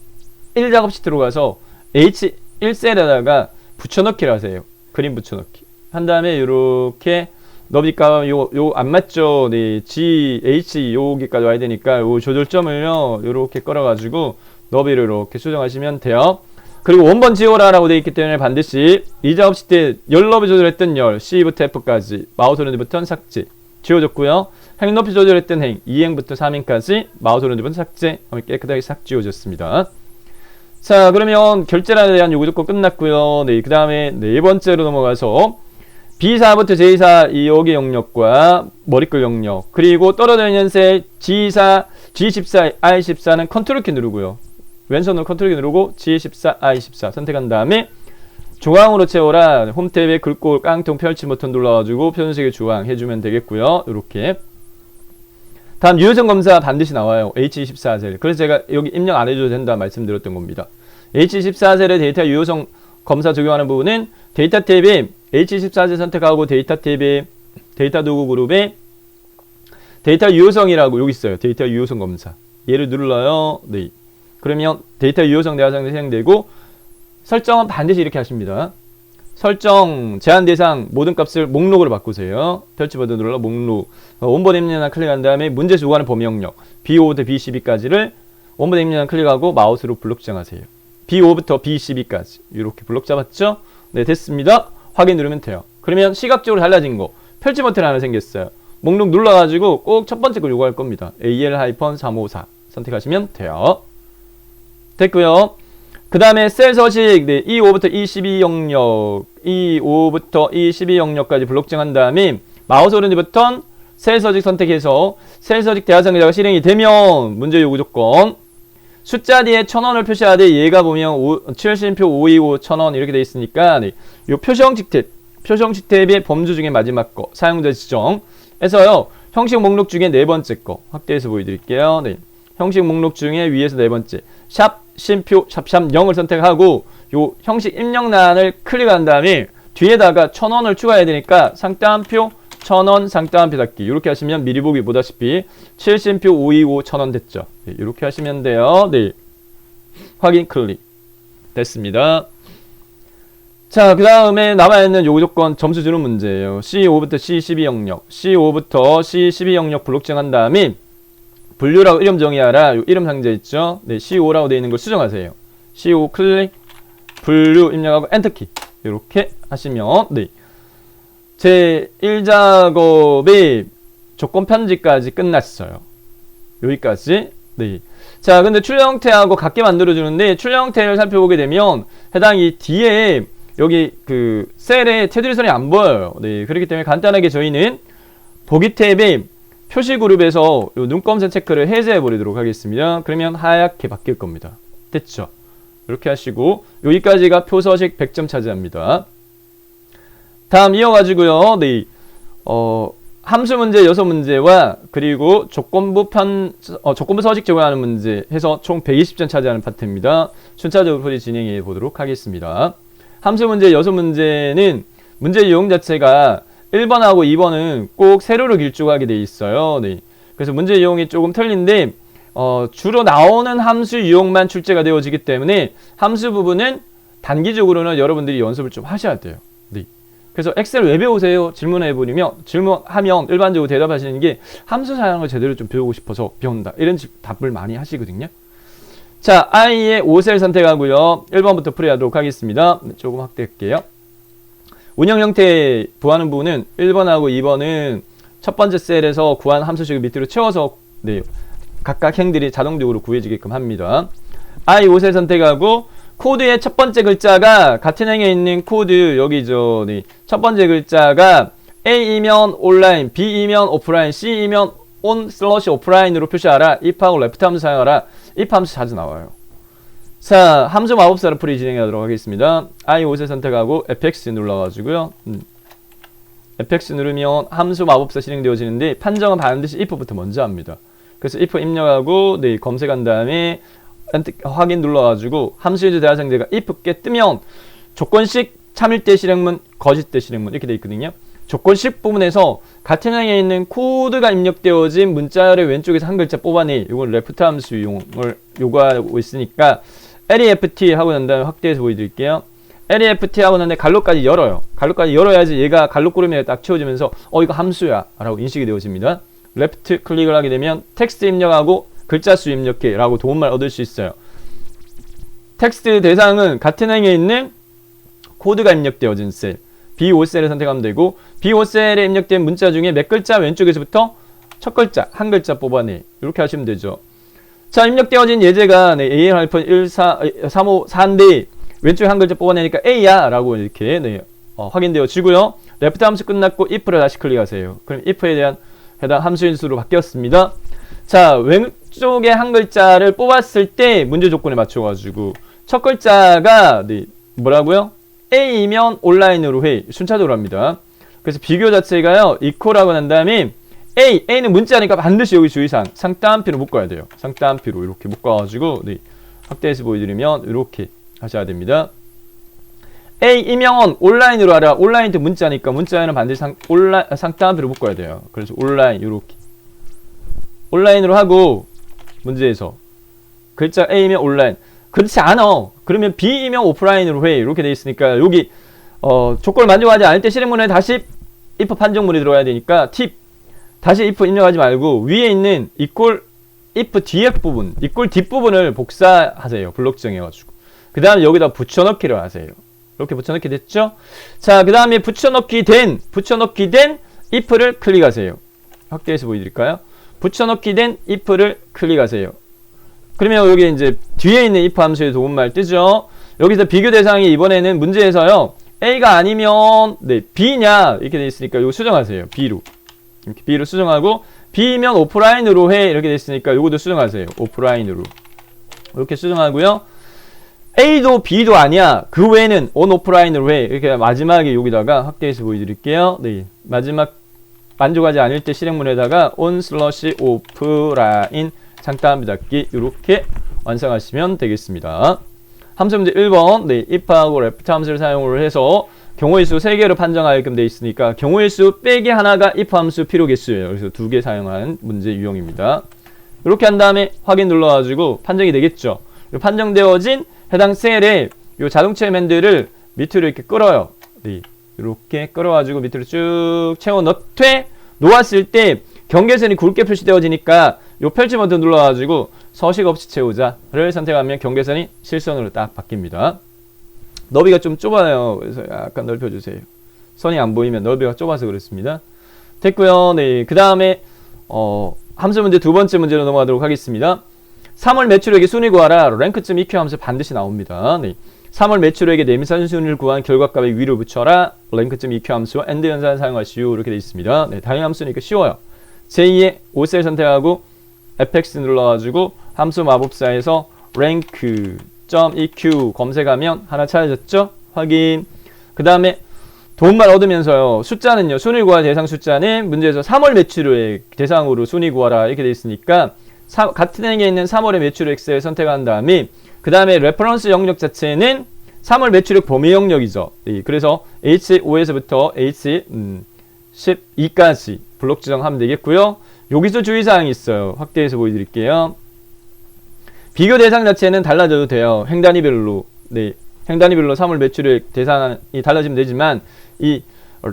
1작업 시트로 가서 H1셀에다가 붙여넣기를 하세요. 그림 붙여넣기 한 다음에 이렇게 너비값 요 안 맞죠? 네, GH 여기까지 와야 되니까 요 조절점을요 요렇게 끌어가지고 너비를 이렇게 수정하시면 돼요. 그리고 원본 지워라라고 되어 있기 때문에 반드시 이 작업 시트에 열 너비 조절했던 열 C부터 F까지 마우스 오른쪽 버튼 삭제 지워졌고요. 행 높이 조절했던 행 2행부터 3행까지 마우스 오른쪽 버튼 삭제 깨끗하게 싹 지워졌습니다. 자, 그러면 결제란에 대한 요구 조건 끝났고요. 네, 그 다음에 네 번째로 넘어가서 B4부터 J4 여기 영역과 머리글 영역 그리고 떨어져 있는 셀 G4, G14, I14는 컨트롤 키 누르고요. 왼손으로 컨트롤 키 누르고 G14, I14 선택한 다음에 중앙으로 채워라 홈 탭에 긁고 깡통 펼치 버튼 눌러가지고 표준식의 중앙 해주면 되겠고요. 이렇게 다음 유효성 검사 반드시 나와요. H24셀 그래서 제가 여기 입력 안 해줘도 된다 말씀드렸던 겁니다. H24셀의 데이터 유효성 검사 적용하는 부분은 데이터 탭에 H24셀 선택하고 데이터 탭에 데이터 도구 그룹에 데이터 유효성이라고 여기 있어요. 데이터 유효성 검사 얘를 눌러요. 네. 그러면 데이터 유효성 대화상이 실행되고 설정은 반드시 이렇게 하십니다. 설정 제한 대상 모든 값을 목록으로 바꾸세요. 펼치 버튼 눌러 목록 원본 입력을 클릭한 다음에 문제 수거하는 범위 영역 B5부터 B12까지를 원본 입력을 클릭하고 마우스로 블록 지정하세요. B5부터 B12까지 이렇게 블록 잡았죠? 네, 됐습니다. 확인 누르면 돼요. 그러면 시각적으로 달라진 거 펼치 버튼 하나 생겼어요. 목록 눌러가지고 꼭 첫 번째 걸 요구할 겁니다. AL-354 선택하시면 돼요. 됐고요. 그 다음에 셀 서식 네, E5부터 E12 영역 E5부터 E12 영역까지 블록 지정한 다음에 마우스 오른쪽 버튼 셀 서식 선택해서 셀 서식 대화상 계좌가 실행이 되면 문제 요구 조건 숫자 뒤에 1000원을 표시하되 얘가 보면 7심표 525 1000원 이렇게 돼 있으니까 네, 요 표시형식 탭의 범주 중에 마지막 거 사용자 지정 해서요 형식 목록 중에 네 번째 거 확대해서 보여드릴게요. 네, 형식 목록 중에 위에서 네 번째 샵 심표 샵샵 0을 선택하고 요 형식 입력란을 클릭한 다음에 뒤에다가 1000원을 추가해야 되니까 상따옴표 1000원 상따옴표 닫기 이렇게 하시면 미리 보기 보다시피 7심표 525 1000원 됐죠. 네, 이렇게 하시면 돼요. 네, 확인 클릭 됐습니다. 자, 그 다음에 남아있는 요구 조건 점수 주는 문제예요. C5부터 C12 영역 C5부터 C12 영역 블록 지정한 다음에 분류라고 이름 정의하라. 요 이름 상자 있죠? 네, C5라고 되어 있는 걸 수정하세요. C5 클릭, 분류 입력하고 엔터키. 이렇게 하시면, 네. 제 1작업의 조건 편집까지 끝났어요. 여기까지. 네. 자, 근데 출력 형태하고 같게 만들어주는데, 출력 형태를 살펴보게 되면, 해당 이 뒤에, 여기 그 셀에 테두리 선이 안 보여요. 네. 그렇기 때문에 간단하게 저희는 보기 탭에 표시 그룹에서 요 눈검색 체크를 해제해 버리도록 하겠습니다. 그러면 하얗게 바뀔 겁니다. 됐죠? 이렇게 하시고 여기까지가 표서식 100점 차지합니다. 다음 이어가지고요. 네, 함수 문제 6문제와 그리고 조건부 서식 적용하는 문제 해서 총 120점 차지하는 파트입니다. 순차적으로 소리 진행해 보도록 하겠습니다. 함수 문제 6문제는 문제 유형 자체가 1번하고 2번은 꼭 세로로 길쭉하게 돼 있어요. 네. 그래서 문제 유형이 조금 틀린데 주로 나오는 함수 유형만 출제가 되어지기 때문에 함수 부분은 단기적으로는 여러분들이 연습을 좀 하셔야 돼요. 네. 그래서 엑셀 왜 배우세요? 질문하면 일반적으로 대답하시는 게 함수 사용을 제대로 좀 배우고 싶어서 배운다. 이런 답을 많이 하시거든요. 자, I의 5셀 선택하고요. 1번부터 풀이하도록 하겠습니다. 네, 조금 확대할게요. 운영 형태 구하는 부분은 1번하고 2번은 첫 번째 셀에서 구한 함수식을 밑으로 채워서 네, 각각 행들이 자동적으로 구해지게끔 합니다. I5셀 선택하고 코드의 첫 번째 글자가 같은 행에 있는 코드 여기죠. 네. 첫 번째 글자가 A이면 온라인, B이면 오프라인, C이면 on 슬러시 오프라인으로 표시하라. if하고 left 함수 사용하라. if 함수 자주 나와요. 자, 함수 마법사를 풀이 진행하도록 하겠습니다. i5세 선택하고 fx 눌러가지고요. fx 누르면 함수 마법사 실행되어지는데 판정은 반드시 if부터 먼저 합니다. 그래서 if 입력하고 네, 검색한 다음에 확인 눌러가지고 함수의 주 대화 상대가 if 께 뜨면 조건식 참일대 실행문, 거짓대 실행문 이렇게 되어 있거든요. 조건식 부분에서 같은 행에 있는 코드가 입력되어진 문자열의 왼쪽에서 한 글자 뽑아내. 이건 레프트 함수 이용을 요구하고 있으니까 left 하고 난 다음에 확대해서 보여드릴게요. left 하고 난 다음에 갈로까지 열어요. 갈로까지 열어야지 얘가 갈로꾸러미에 딱 채워지면서 이거 함수야 라고 인식이 되어집니다. 레프트 클릭을 하게 되면 텍스트 입력하고 글자 수 입력해 라고 도움말 얻을 수 있어요. 텍스트 대상은 같은 행에 있는 코드가 입력되어진 셀 B5셀을 선택하면 되고 B5셀에 입력된 문자 중에 몇 글자 왼쪽에서부터 첫 글자 한 글자 뽑아내 이렇게 하시면 되죠. 자, 입력되어진 예제가 네, AL-14354인데 왼쪽에 한 글자 뽑아내니까 A야 라고 이렇게 네, 확인되어지고요. 레프트 함수 끝났고 if를 다시 클릭하세요. 그럼 if에 대한 해당 함수인 수로 바뀌었습니다. 자, 왼쪽에 한 글자를 뽑았을 때 문제 조건에 맞춰가지고 첫 글자가 네, 뭐라고요? A이면 온라인으로 해. 순차적으로 합니다. 그래서 비교 자체가요. equal하고 난 다음에 A는 문자니까 반드시 여기 주의사항 상따옴표로 묶어야 돼요. 상따옴표로 이렇게 묶어가지고 네, 확대해서 보여드리면 이렇게 하셔야 됩니다. A이면 온라인으로 하라. 온라인도 문자니까 문자에는 반드시 상따옴표로 묶어야 돼요. 그래서 온라인 이렇게 온라인으로 하고 문제에서 글자 A이면 온라인 그렇지 않아. 그러면 B이면 오프라인으로 해. 이렇게 돼 있으니까 여기 조건을 만족하지 않을 때 실행문에 다시 if 판정문이 들어가야 되니까 팁 다시 if 입력하지 말고 위에 있는 equal if 뒤에 부분 equal 뒷부분을 복사하세요. 블록 정해가지고 그 다음에 여기다 붙여넣기를 하세요. 이렇게 붙여넣기 됐죠? 자, 그 다음에 붙여넣기 된 if를 클릭하세요. 확대해서 보여드릴까요? 붙여넣기 된 if를 클릭하세요. 그러면 여기 이제 뒤에 있는 if 함수의 도움말 뜨죠. 여기서 비교 대상이 이번에는 문제에서요. A가 아니면 네, B냐 이렇게 돼 있으니까 이거 수정하세요. B로 이렇게 B로 수정하고 B면 오프라인으로 해 이렇게 돼 있으니까 이것도 수정하세요. 오프라인으로 이렇게 수정하고요. A도 B도 아니야. 그 외에는 on 오프라인으로 해 이렇게 마지막에 여기다가 확대해서 보여드릴게요. 네, 마지막 만족하지 않을 때 실행문에다가 on 슬러시 오프라인 상따옴표 닫기 이렇게 완성하시면 되겠습니다. 함수 문제 1번 네, if하고 left 함수를 사용을 해서 경우의 수 3개로 판정하게끔 되어 있으니까 경우의 수 빼기 하나가 if 함수 필요 개수예요. 그래서 2개 사용한 문제 유형입니다. 이렇게 한 다음에 확인 눌러가지고 판정이 되겠죠. 판정되어진 해당 셀에 이 자동차 핸들을 밑으로 이렇게 끌어요. 네, 이렇게 끌어가지고 밑으로 쭉 채워 놓았을 때 경계선이 굵게 표시되어지니까 요 펼치 버튼 눌러가지고 서식 없이 채우자를 선택하면 경계선이 실선으로 딱 바뀝니다. 너비가 좀 좁아요. 그래서 약간 넓혀주세요. 선이 안 보이면 너비가 좁아서 그렇습니다. 됐고요. 네, 그 다음에 함수 문제 두 번째 문제로 넘어가도록 하겠습니다. 3월 매출액의 순위 구하라. 랭크점 EQ 함수 반드시 나옵니다. 네. 3월 매출액의 내미산 순위를 구한 결과값의 위로 붙여라. 랭크점 EQ 함수와 AND 연산을 사용하시오. 이렇게 되어 있습니다. 네, 다행 함수니까 쉬워요. 제2의 5셀 선택하고 fx 눌러가지고 함수 마법사에서 rank.eq 검색하면 하나 찾아졌죠? 확인. 그 다음에 도움만 얻으면서요. 숫자는요. 순위 구할 대상 숫자는 문제에서 3월 매출액 대상으로 순위 구하라 이렇게 되어 있으니까 같은 행에 있는 3월의 매출액 셀 선택한 다음에 그 다음에 레퍼런스 영역 자체는 3월 매출액 범위 영역이죠. 그래서 H5에서부터 H12까지 블록 지정하면 되겠고요. 여기서 주의사항이 있어요. 확대해서 보여드릴게요. 비교 대상 자체는 달라져도 돼요. 행 단위별로. 네, 행 단위별로 3월 매출액 대상이 달라지면 되지만 이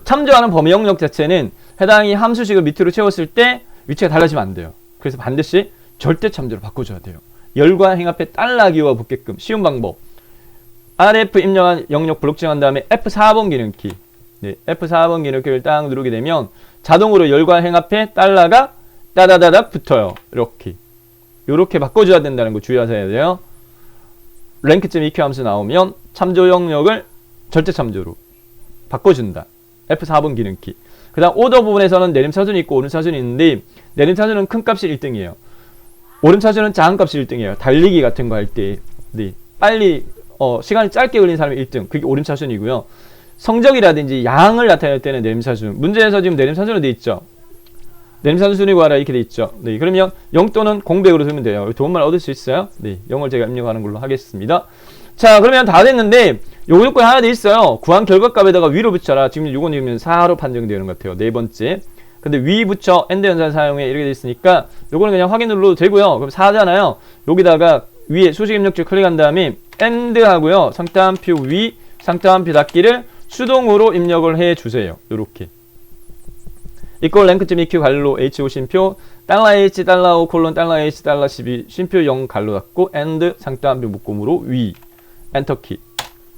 참조하는 범위 영역 자체는 해당이 함수식을 밑으로 채웠을 때 위치가 달라지면 안 돼요. 그래서 반드시 절대 참조로 바꿔줘야 돼요. 열과 행 앞에 달라기와 붙게끔 쉬운 방법. RF 입력한 영역 블록 지정한 다음에 F4번 기능키. 네, F4번 기능키를 딱 누르게 되면 자동으로 열과 행 앞에 달러가 따다다닥 붙어요. 이렇게 바꿔줘야 된다는 거 주의하셔야 돼요. 랭크.eq 함수 나오면 참조 영역을 절대 참조로 바꿔준다. F4번 기능키. 그 다음 오더 부분에서는 내림차순이 있고 오름차순이 있는데 내림차순은 큰 값이 1등이에요. 오름차순은 작은 값이 1등이에요. 달리기 같은 거 할 때 네. 빨리 시간이 짧게 걸린 사람이 1등. 그게 오름차순이고요. 성적이라든지 양을 나타낼 때는 내림차순. 문제에서 지금 내림차순으로 돼 있죠. 내림차순 순위 구하라 이렇게 돼 있죠. 네. 그러면 0 또는 공백으로 쓰면 돼요. 도움만 얻을 수 있어요. 네. 0을 제가 입력하는 걸로 하겠습니다. 자, 그러면 다 됐는데 요거 요건이 하나 돼 있어요. 구한 결과값에다가 위로 붙여라. 지금 요거는 4로 판정되는 것 같아요. 네 번째. 근데 위 붙여 엔드 연산 사용해 이렇게 돼 있으니까 요거는 그냥 확인 눌러도 되고요. 그럼 4잖아요. 여기다가 위에 수식 입력줄 클릭한 다음에 엔드 하고요. 상따옴표 위, 상따옴표 닫기를 수동으로 입력을 해 주세요. 요렇게. 이꼴 랭크.eq 갈로 h5 쉼표 $h $5 콜론 $h $12 쉼표 0 갈로 닫고 엔드 상따옴표 묶음으로 위 엔터키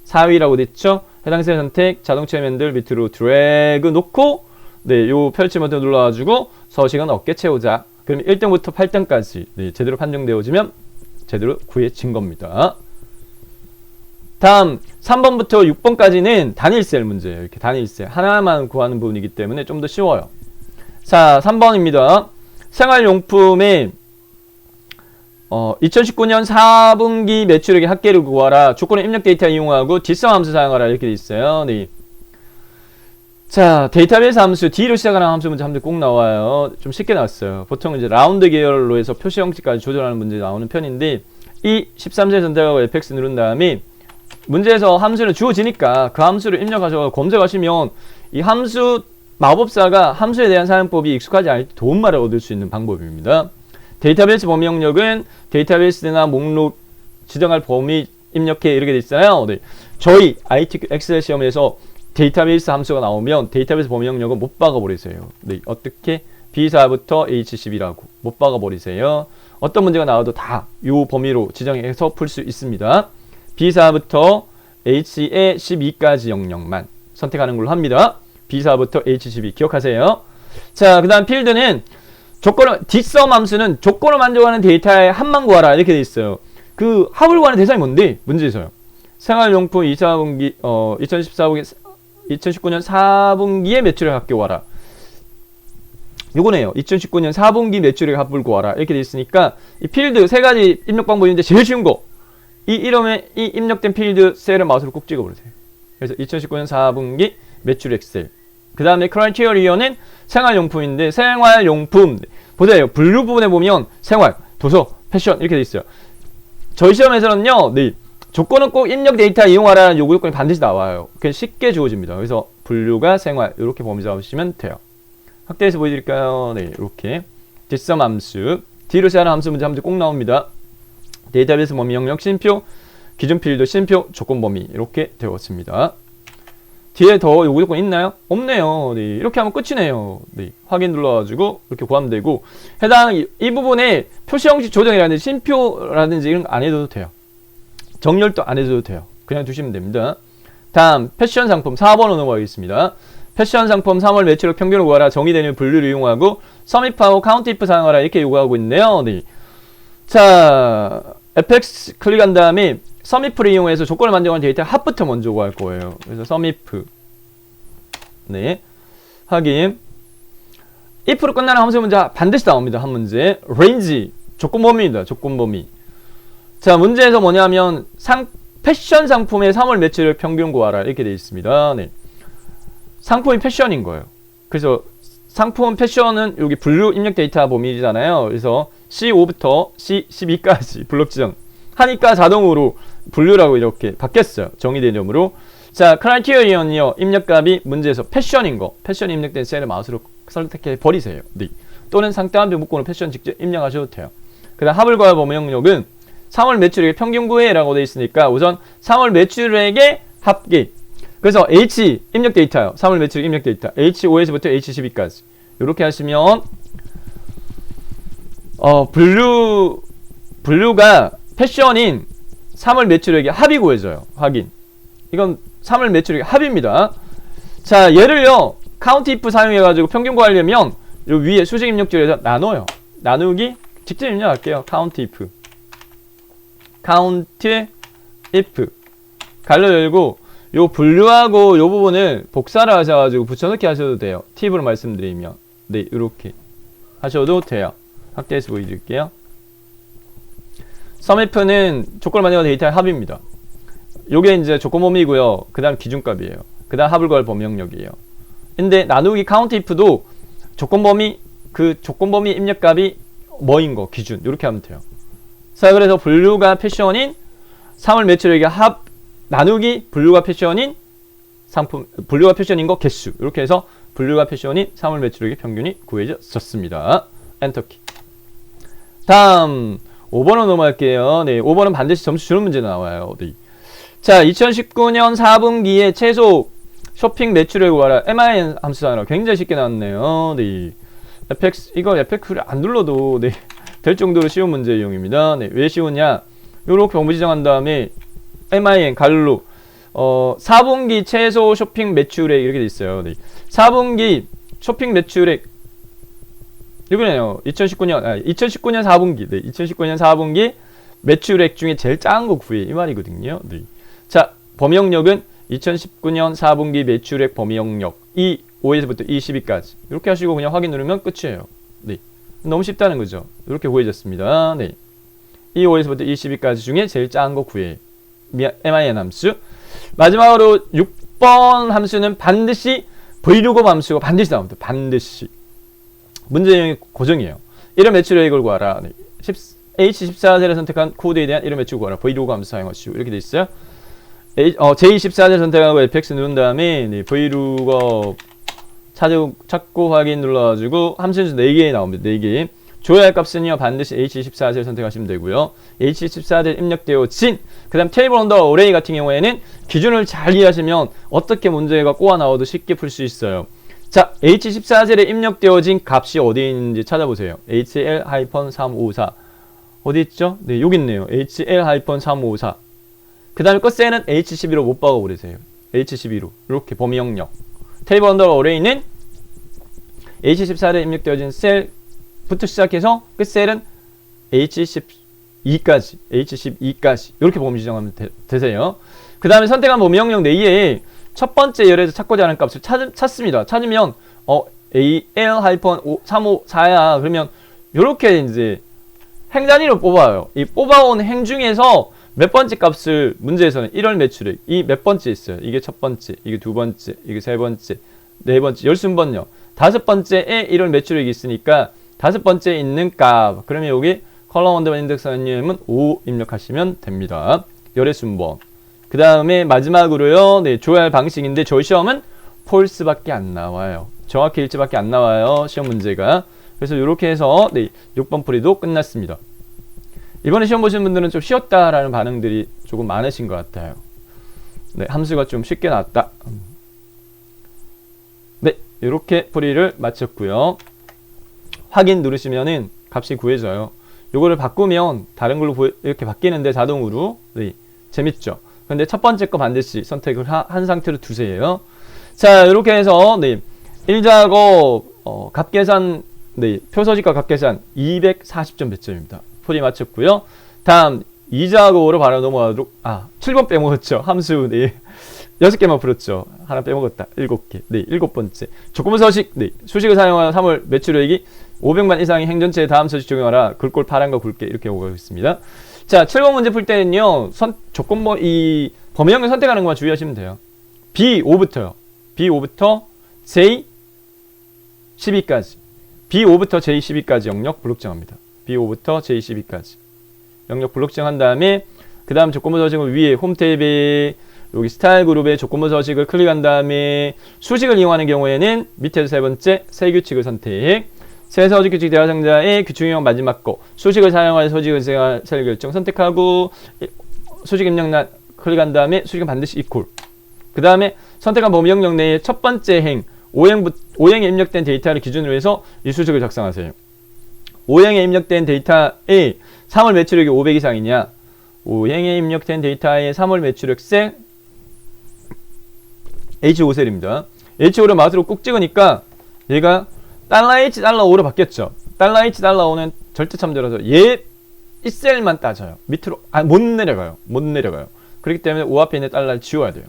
4위라고 됐죠. 해당 셀 선택 자동차 맨들 밑으로 드래그 놓고 네, 요 펼치 버튼 눌러가지고 서식은 어깨 채우자. 그럼 1등부터 8등까지 네, 제대로 판정되어지면 제대로 구해진 겁니다. 다음 3번부터 6번까지는 단일셀 문제예요. 이렇게 단일셀 하나만 구하는 부분이기 때문에 좀 더 쉬워요. 자, 3번입니다. 생활용품의 2019년 4분기 매출액의 합계를 구하라. 조건은 입력 데이터 이용하고 뒷섬 함수 사용하라 이렇게 돼 있어요. 네. 자, 데이터베이스 함수 D로 시작하는 함수 문제 한번 꼭 나와요. 좀 쉽게 나왔어요. 보통 이제 라운드 계열로 해서 표시 형식까지 조절하는 문제 나오는 편인데 이 13세 선택하고 FX 누른 다음에 문제에서 함수는 주어지니까 그 함수를 입력하셔서 검색하시면 이 함수 마법사가 함수에 대한 사용법이 익숙하지 않을 때 도움말을 얻을 수 있는 방법입니다. 데이터베이스 범위 영역은 데이터베이스나 목록 지정할 범위 입력해 이렇게 돼 있잖아요. 네. 저희 IT 엑셀 시험에서 데이터베이스 함수가 나오면 데이터베이스 범위 영역은 못 박아버리세요. 네. 어떻게? B4부터 H12라고 못 박아버리세요. 어떤 문제가 나와도 다 이 범위로 지정해서 풀 수 있습니다. B4부터 H에 12까지 영역만 선택하는 걸로 합니다. B4부터 H12 기억하세요. 자, 그 다음 필드는 조건을 뒷섬 함수는 조건을 만족하는 데이터의 합만 구하라 이렇게 돼 있어요. 그 합을 구하는 대상이 뭔데? 문제에서요. 생활용품 2분기 2019년 4분기의 매출액 합계 구하라. 요거네요. 2019년 4분기 매출액 합을 구하라 이렇게 돼 있으니까 이 필드 세 가지 입력 방법인데 제일 쉬운 거. 이 이름에 이 입력된 필드 셀을 마우스로 꾹 찍어버리세요. 그래서 2019년 4분기 매출액 셀. 그 다음에 크라이테리어는 생활용품인데 생활용품 보세요. 분류 부분에 보면 생활, 도서, 패션 이렇게 돼 있어요. 저희 시험에서는요. 네. 조건은 꼭 입력 데이터 이용하라는 요구 요건이 반드시 나와요. 그게 쉽게 주어집니다. 그래서 분류가 생활 이렇게 범위 잡으시면 돼요. 확대해서 보여드릴까요? 네. 이렇게 뒷섬 함수 D로 시작하는 함수 문제 한번 꼭 나옵니다. 데이터베이스 범위 영역 쉼표 기준 필드 쉼표 조건 범위 이렇게 되었습니다. 뒤에 더 요구 조건 있나요? 없네요. 네, 이렇게 하면 끝이네요. 네, 확인 눌러가지고 이렇게 구하면 되고 해당 이 부분에 표시 형식 조정이라든지 쉼표라든지 이런 거 안 해도 돼요. 정렬도 안 해도 돼요. 그냥 두시면 됩니다. 다음 패션 상품 4번으로 넘어가겠습니다. 패션 상품 3월 매출액 평균을 구하라. 정의되는 분류를 이용하고 썸입하고 카운트 if 사용하라 이렇게 요구하고 있네요. 네. 자, FX 클릭한 다음에 썸if를 이용해서 조건을 만족하는 데이터 합부터 먼저 구할 거예요. 그래서 sumif 네 확인 if로 끝나는 함수 문제 반드시 나옵니다. 한 문제 range 조건 범위입니다. 조건 범위. 자, 문제에서 뭐냐면 패션 상품의 3월 매출을 평균 구하라 이렇게 되어 있습니다. 네. 상품이 패션인 거예요. 그래서 상품 패션은 여기 분류 입력 데이터 범위잖아요. 그래서 C5부터 C12까지 블록 지정 하니까 자동으로 분류라고 이렇게 바뀌었어요. 정의된 점으로. 자, 크라이테리언이요. 입력값이 문제에서 패션인 거. 패션 입력된 셀을 마우스로 선택해 버리세요. 네. 또는 상따옴표 묶고는 패션 직접 입력하셔도 돼요. 그 다음 합을 구할 범위 영역은 3월 매출액의 평균 구해라고 되어 있으니까 우선 3월 매출액의 합계. 그래서 H 입력 데이터요. 3월 매출액 입력 데이터. H5에서부터 H12까지. 이렇게 하시면 분류가 패션인 3월 매출액의 합이 구해져요. 확인. 이건 3월 매출액의 합입니다. 자, 얘를요. 카운트 if 사용해가지고 평균 구하려면 요 위에 수직 입력줄에서 나눠요. 나누기 직접 입력할게요. 카운트 if. 카운트 if 갈로 열고 요 분류하고 요 부분을 복사를 하셔가지고 붙여넣기 하셔도 돼요. 팁으로 말씀드리면 네 이렇게 하셔도 돼요. 확대해서 보여드릴게요. sumif는 조건을 만들어 데이터의 합입니다. 요게 이제 조건 범위고요. 그 다음 기준값이에요. 그 다음 합을 구할 범위영역이에요. 근데 나누기 count if도 조건 범위 그 조건 범위 입력값이 뭐인 거 기준 이렇게 하면 돼요. 자 그래서 분류가 패션인 사물 매출액의 합 나누기 분류가 패션인 상품 분류가 패션인 거 개수 이렇게 해서 분류가 패션인 사물 매출액의 평균이 구해졌습니다. 엔터키. 다음 5번으로 넘어갈게요. 네, 5번은 반드시 점수 주는 문제 나와요. 네. 자, 2019년 4분기에 최소 쇼핑 매출액을 구하라. MIN 함수 하나 굉장히 쉽게 나왔네요. 네. 이거 FX를 안 눌러도 네, 될 정도로 쉬운 문제 유형입니다. 네, 왜 쉬우냐? 요렇게 범위 지정한 다음에 MIN 갈로 4분기 최소 쇼핑 매출액 이렇게 돼 있어요. 네. 4분기 쇼핑 매출액 이거네요. 2019년 4분기. 네, 2019년 4분기 매출액 중에 제일 작은 거 구해 이 말이거든요. 네. 자, 범위 영역은 2019년 4분기 매출액 범위 영역 이 5에서부터 이 12까지 이렇게 하시고 그냥 확인 누르면 끝이에요. 네. 너무 쉽다는 거죠. 이렇게 구해졌습니다. 네. 이 5에서부터 이 12까지 중에 제일 작은 거 구해. MIN 함수. 마지막으로 6번 함수는 반드시 브이로그 함수가 반드시 나옵니다. 반드시. 문제 유형이 고정이에요. 이런 매출액을 구하라. 네. H14셀을 선택한 코드에 대한 이런 매출 구하라. 브이로그 함수 사용하시고 이렇게 돼 있어요. J14셀 선택하고 FX 누른 다음에 네, 브이로그 찾고 확인 눌러가지고 함수 4개 나옵니다. 4개. 줘야 할 값은요 반드시 H14셀 선택하시면 되고요. H14셀 입력되어진 그 다음 테이블 언더 어레이 같은 경우에는 기준을 잘 이해하시면 어떻게 문제가 꼬아 나와도 쉽게 풀 수 있어요. 자, H14셀에 입력되어진 값이 어디에 있는지 찾아보세요. HL-354 어디 있죠? 네, 여기 있네요. HL-354 그 다음에 끝셀은 H12로 못 박아버리세요. H12로 이렇게 범위 영역 테이블 언더 어레이는 H14에 입력되어진 셀부터 시작해서 끝셀은 H12까지 이렇게 범위 지정하면 되세요. 그 다음에 선택한 범위 영역 내에 첫 번째 열에서 찾고자 하는 값을 찾습니다. 찾으면 AL-354야. 그러면 이렇게 이제 행 단위로 뽑아요. 이 뽑아온 행 중에서 몇 번째 값을 문제에서는 1월 매출액 이 몇 번째 있어요. 이게 첫 번째, 이게 두 번째, 이게 세 번째, 네 번째, 열순번요. 다섯 번째에 1월 매출액이 있으니까 다섯 번째에 있는 값. 그러면 여기 컬럼 언더바 인덱스 아니면 5 입력하시면 됩니다. 열의 순번. 그 다음에 마지막으로요. 네, 줘야 할 방식인데 저희 시험은 폴스밖에 안 나와요. 정확히 일치밖에 안 나와요. 시험 문제가. 그래서 이렇게 해서 네, 6번 풀이도 끝났습니다. 이번에 시험 보시는 분들은 좀 쉬웠다라는 반응들이 조금 많으신 것 같아요. 네, 함수가 좀 쉽게 나왔다. 네, 이렇게 풀이를 마쳤고요. 확인 누르시면은 값이 구해져요. 요거를 바꾸면 다른 걸로 이렇게 바뀌는데 자동으로. 네, 재밌죠? 근데 첫 번째 거 반드시 선택을 한 상태로 두세요. 자, 이렇게 해서 네, 1작업 값계산 네, 표서식과 값계산 240점 배점입니다. 풀이 마쳤고요. 다음 2작업으로 바로 넘어가도록 7번 빼먹었죠. 함수 네. 6개만 풀었죠. 하나 빼먹었다. 7개. 네, 7번째. 조건부 서식. 네, 수식을 사용하여 3월 매출액이 500만 이상의 행전체에 다음 서식 적용하라. 글꼴 파란 거 굵게 이렇게 오고 있습니다. 자, 7번 문제 풀 때는요. 조건부 이 범위형을 선택하는 것만 주의하시면 돼요. B5부터요. B5부터 J12까지. B5부터 J12까지 영역 블록정합니다. B5부터 J12까지. 영역 블록정 한 다음에 그 다음 조건부 서식을 위에 홈 탭에 여기 스타일 그룹의 조건부 서식을 클릭한 다음에 수식을 이용하는 경우에는 밑에서 세 번째 새 규칙을 선택. 새 서식 규칙 대화상자의 규칙 유형 마지막 거 수식을 사용할 서식을 셀 결정 선택하고 수식 입력란 클릭한 다음에 수식은 반드시 이퀄. 그 다음에 선택한 범위 영역 내에 첫 번째 행 O행에 입력된 데이터를 기준으로 해서 이 수식을 작성하세요. O행에 입력된 데이터의 3월 매출액이 500 이상이냐 O행에 입력된 데이터의 3월 매출액 셀 H5셀입니다. H5를 마우스로 꾹 찍으니까 얘가 $H, $5로 바뀌었죠. $H, $5는 절대 참조라서 이 셀만 따져요. 밑으로 못 내려가요. 못 내려가요. 그렇기 때문에 5 앞에 있는 달러를 지워야 돼요.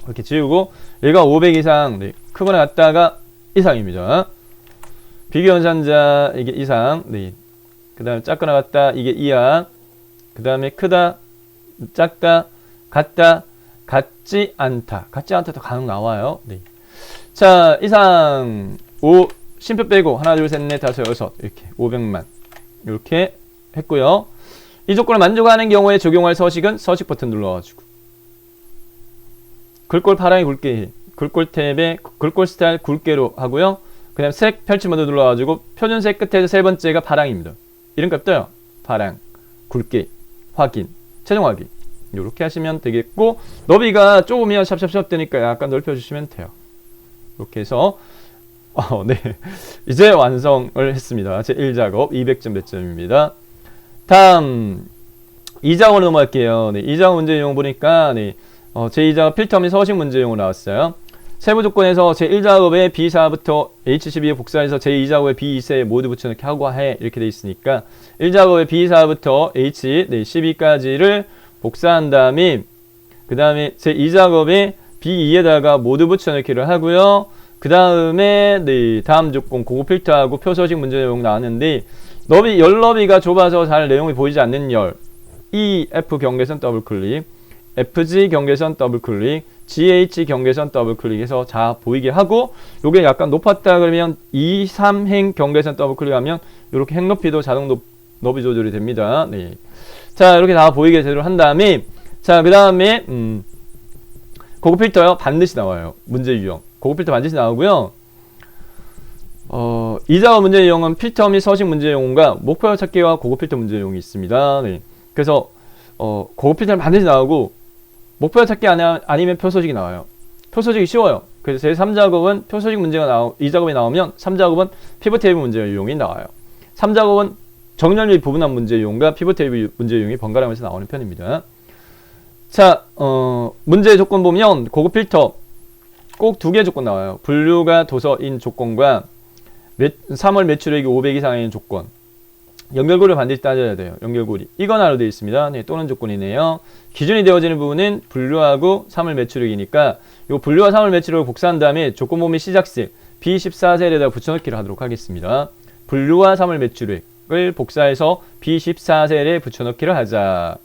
이렇게 지우고 얘가 500 이상 네, 크거나 같다가 이상입니다. 비교연산자 이게 이상 네. 그 다음에 작거나 같다 이게 이하 그 다음에 크다 작다 같다 같지 않다 같지 않다도 간혹 나와요. 네. 자 이상 5 심표 빼고 하나 둘 셋 넷 다섯 여섯 이렇게 500만 이렇게 했고요. 이 조건을 만족하는 경우에 적용할 서식은 서식 버튼 눌러가지고 글꼴 파랑이 굵게 글꼴 탭에 글꼴 스타일 굵게로 하고요. 그 다음 색 펼치 모드 눌러가지고 표준색 끝에서 세 번째가 파랑입니다. 이름값 떠요. 파랑 굵게 확인 최종 확인 이렇게 하시면 되겠고 너비가 좁으면 샵샵샵 되니까 약간 넓혀주시면 돼요. 이렇게 해서 네 이제 완성을 했습니다. 제 1작업 200점 배점입니다. 다음 2작업으로 넘어갈게요. 네, 2작업 문제 내용 보니까 네, 제 2작업 필터 및 서식 문제 내용으로 나왔어요. 세부 조건에서 제 1작업에 B4부터 H12에 복사해서 제 2작업에 B2세 모두 붙여넣기 하고 해 이렇게 돼 있으니까 1작업에 B4부터 H12까지를 복사한 다음에 그 다음에 제 2작업에 B2에다가 모두 붙여넣기를 하고요. 그 다음에 네, 다음 조건 고급 필터하고 표서식 문제 내용 나왔는데 열너비가 좁아서 잘 내용이 보이지 않는 열 EF 경계선 더블 클릭 FG 경계선 더블 클릭 GH 경계선 더블 클릭해서 자 보이게 하고 요게 약간 높았다 그러면 2, 3행 경계선 더블 클릭하면 이렇게 행 높이도 자동 너비 조절이 됩니다. 네. 자 이렇게 다 보이게 제대로 한 다음에 자 그 다음에 고급 필터요 반드시 나와요. 문제 유형 고급 필터 반드시 나오고요. 이 작업 문제 유형은 필터 및 서식 문제 유형과 목표 찾기와 고급 필터 문제 유형이 있습니다. 네. 그래서 고급 필터는 반드시 나오고 목표 찾기 아니면 표서식이 나와요. 표서식이 쉬워요. 그래서 제 3작업은 표서식 문제가 이 작업이 나오면 3작업은 피벗 테이블 문제 유형이 나와요. 3작업은 정렬 및 부분한 문제 유형과 피벗 테이블 문제 유형이 번갈아가면서 나오는 편입니다. 자, 문제 조건 보면 고급 필터 꼭 2개 조건 나와요. 분류가 도서인 조건과 3월 매출액이 500 이상인 조건. 연결고리를 반드시 따져야 돼요. 연결고리. 이거나로 되어 있습니다. 네, 또는 조건이네요. 기준이 되어지는 부분은 분류하고 3월 매출액이니까 이 분류와 3월 매출액을 복사한 다음에 조건모 및 시작셀 B14셀에다 붙여넣기를 하도록 하겠습니다. 분류와 3월 매출액을 복사해서 B14셀에 붙여넣기를 하자.